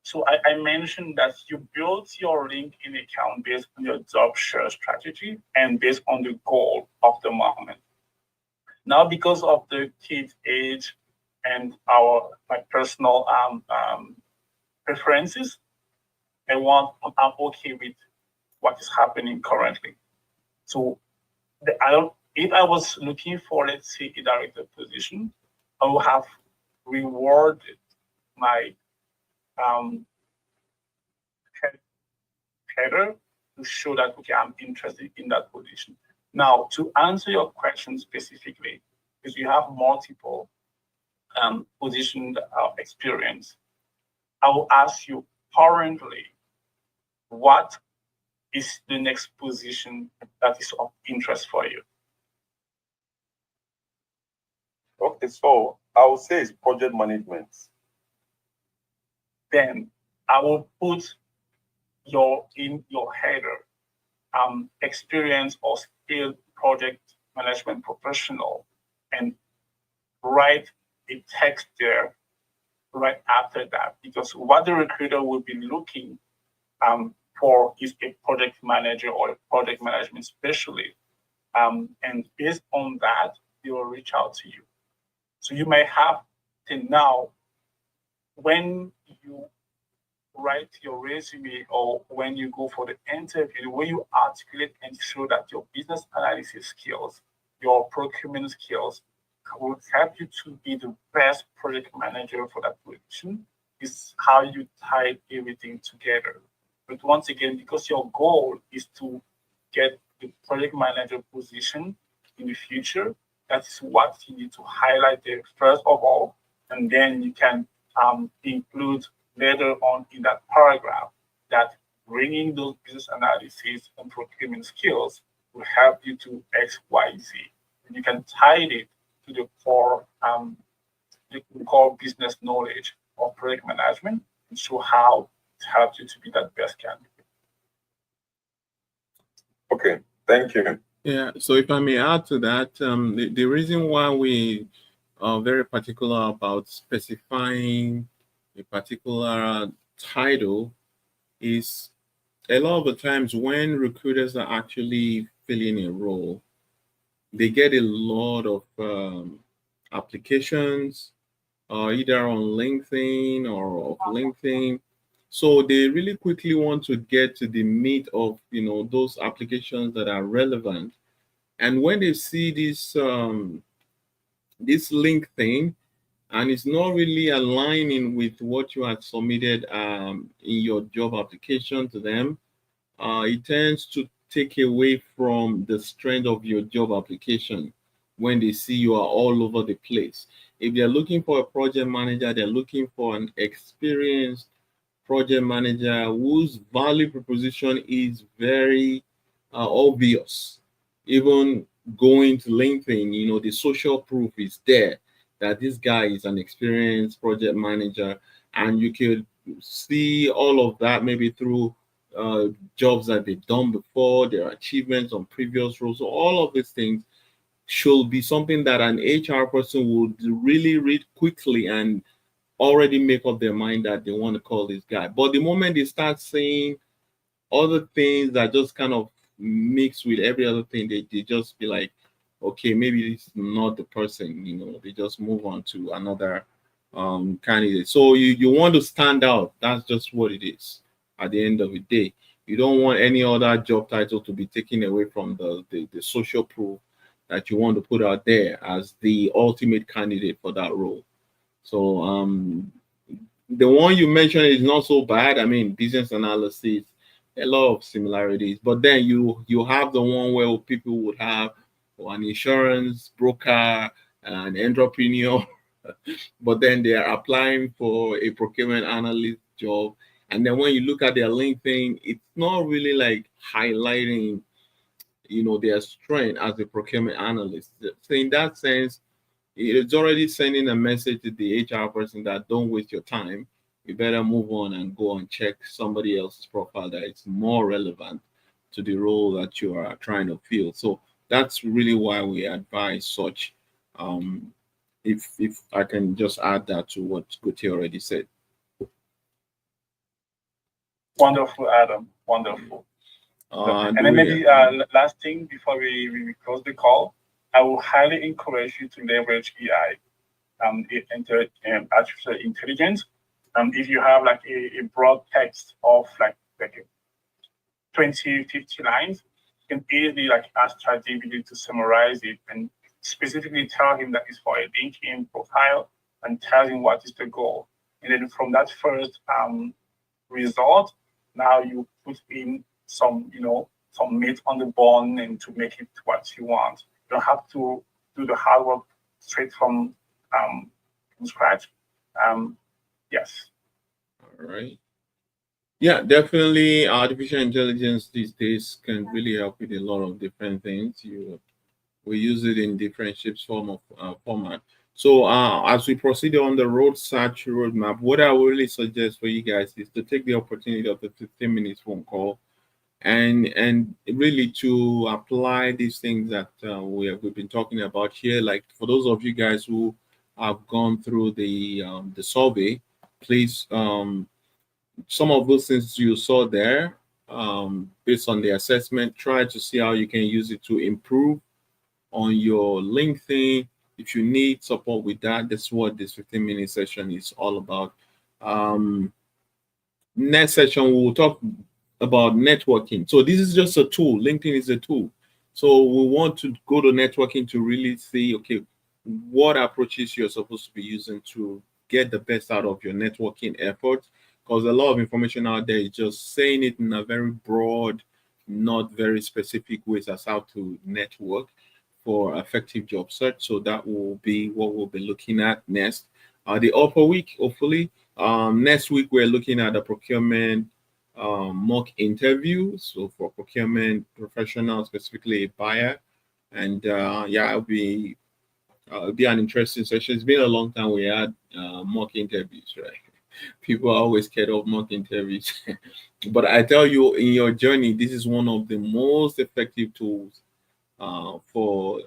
So I mentioned that you build your LinkedIn account based on your job share strategy and based on the goal of the moment. Now, because of the kid's age and my personal preferences, I'm okay with what is happening currently. So if I was looking for, let's say, a director position, I would have rewarded my header to show that, okay, I'm interested in that position. Now, to answer your question specifically, because you have multiple position experience, I will ask you currently, what is the next position that is of interest for you? Okay, so I would say it's project management. Then I will put in your header experience or skilled project management professional and write a text there right after that, because what the recruiter will be looking for is a project manager or a project management specialist. And based on that, they will reach out to you. So you may have to now, when you write your resume or when you go for the interview, the way you articulate and show that your business analysis skills, your procurement skills will help you to be the best project manager for that position is how you tie everything together. But once again, because your goal is to get the project manager position in the future, that is what you need to highlight there first of all, and then you can include later on in that paragraph that bringing those business analysis and procurement skills will help you to X, Y, Z. And you can tie it to the core business knowledge of project management and show how it helps you to be that best candidate. Okay, thank you. Yeah, so if I may add to that, the reason why we are very particular about specifying a particular title is a lot of the times when recruiters are actually filling a role, they get a lot of applications, either on LinkedIn or off LinkedIn. So they really quickly want to get to the meat of those applications that are relevant. And when they see this link thing, and it's not really aligning with what you had submitted in your job application to them, it tends to take away from the strength of your job application when they see you are all over the place. If they're looking for a project manager, they're looking for an experienced project manager whose value proposition is very obvious. Even going to LinkedIn, the social proof is there that this guy is an experienced project manager, and you could see all of that maybe through jobs that they've done before, their achievements on previous roles. So all of these things should be something that an HR person would really read quickly and already make up their mind that they want to call this guy. But the moment they start saying other things that just kind of mix with every other thing, they just be like, okay, maybe this is not the person, they just move on to another candidate. So you want to stand out. That's just what it is at the end of the day. You don't want any other job title to be taken away from the social proof that you want to put out there as the ultimate candidate for that role. So the one you mentioned is not so bad. I mean, business analysis, a lot of similarities. But then you have the one where people would have an insurance broker, an entrepreneur, but then they are applying for a procurement analyst job. And then when you look at their LinkedIn, it's not really like highlighting, their strength as a procurement analyst. So in that sense, it's already sending a message to the HR person that don't waste your time. You better move on and go and check somebody else's profile that is more relevant to the role that you are trying to fill. So that's really why we advise such. If I can just add that to what Guti already said. Wonderful, Adam. Wonderful. And then maybe last thing before we close the call, I will highly encourage you to leverage AI, artificial intelligence. If you have like a broad text of like 20, 50 lines, you can easily like ask ChatGPT to summarize it and specifically tell him that it's for a LinkedIn profile and tell him what is the goal. And then from that first result, now you put in some meat on the bone and to make it what you want. You don't have to do the hard work straight from scratch. Yes. All right. Yeah, definitely. Artificial intelligence these days can really help with a lot of different things. We use it in different shapes, format. So as we proceed on the road search roadmap, what I would really suggest for you guys is to take the opportunity of the 15 minutes phone call and really to apply these things that we've been talking about here. Like for those of you guys who have gone through the survey, please some of those things you saw there, based on the assessment, try to see how you can use it to improve on your LinkedIn. If you need support with that, that's what this 15-minute session is all about. next session we will talk about networking. So this is just a tool. LinkedIn is a tool. So we want to go to networking to really see, okay, what approaches you're supposed to be using to get the best out of your networking effort. Because a lot of information out there is just saying it in a very broad, not very specific ways as how to network for effective job search. So that will be what we'll be looking at next. The upper week, hopefully. Next week, we're looking at the procurement mock interview. So for procurement professionals, specifically a buyer. And yeah, it'll be an interesting session. It's been a long time we had mock interviews, right? People are always scared of mock interviews. But I tell you, in your journey, this is one of the most effective tools for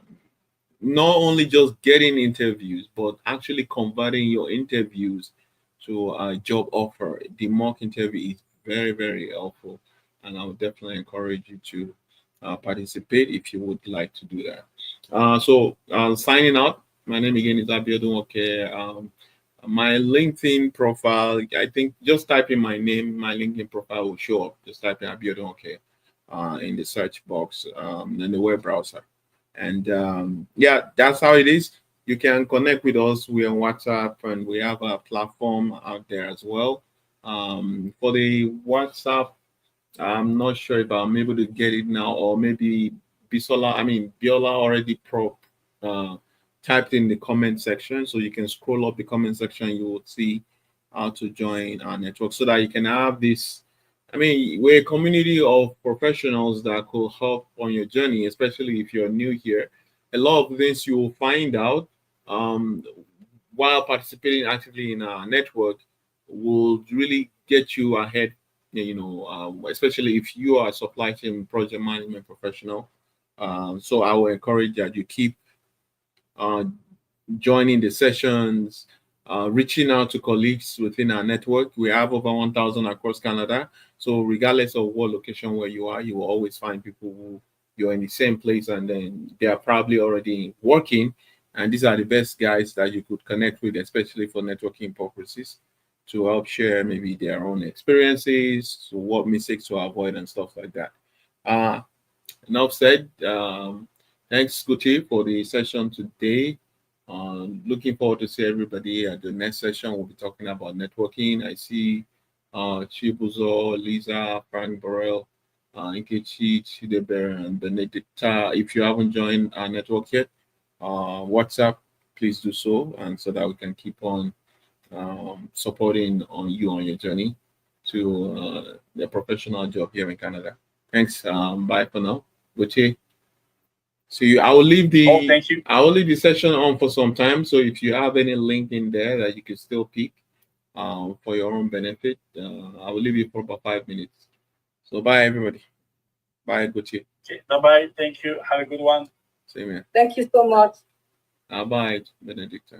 not only just getting interviews, but actually converting your interviews to a job offer. The mock interview is very, very helpful, and I would definitely encourage you to participate if you would like to do that. Signing out. My name again is Abiodun. Okay. My LinkedIn profile, I think just type in my name, my LinkedIn profile will show up. Just type in Abiodun, okay, in the search box in the web browser. And yeah, that's how it is. You can connect with us. We're on WhatsApp and we have a platform out there as well. For the WhatsApp, I'm not sure if I'm able to get it now, or maybe Biola already uh, typed in the comment section. So you can scroll up the comment section, you will see how to join our network so that you can have this. I mean, we're a community of professionals that could help on your journey, especially if you're new here. A lot of things you will find out um, while participating actively in our network will really get you ahead, especially if you are a supply chain project management professional. So I will encourage that you keep uh, joining the sessions, reaching out to colleagues within our network. We have over 1,000 across Canada. So regardless of what location where you are, you will always find people who you're in the same place and then they are probably already working. And these are the best guys that you could connect with, especially for networking purposes, to help share maybe their own experiences, so what mistakes to avoid and stuff like that. Uh, Enough said. Thanks, Gucci, for the session today. Looking forward to see everybody at the next session. We'll be talking about networking. I see Chibuzo, Lisa, Frank Borrell, Nkechi, Chidebere, and Benedicta. If you haven't joined our network yet, WhatsApp, please do so, and so that we can keep on supporting on you on your journey to the professional job here in Canada. Thanks. Bye for now. Gucci. So I will leave Thank you. I will leave the session on for some time. So if you have any link in there that you can still pick for your own benefit, I will leave you for about 5 minutes. So bye everybody. Bye Gucci. Okay, bye-bye. Thank you. Have a good one. Same here. Thank you so much. Bye Benedicta.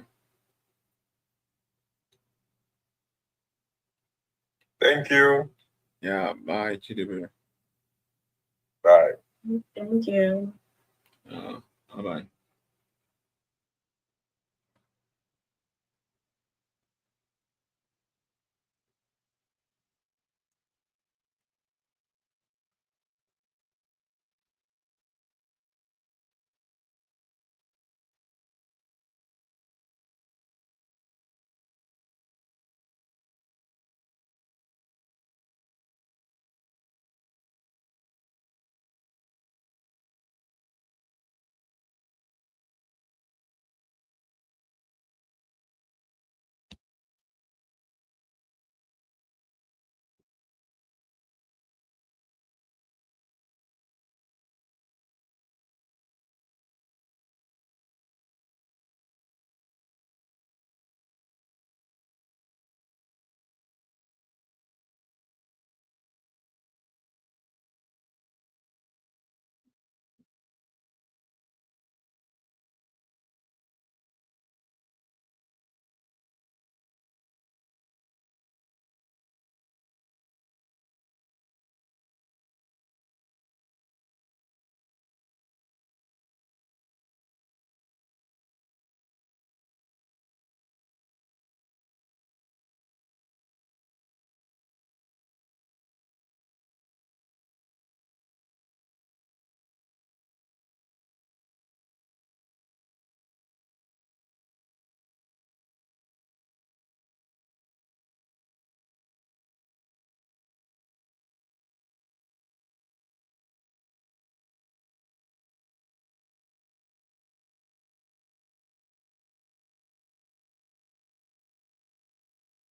Thank you. Yeah, bye Chidebere. Bye. Thank you. Bye.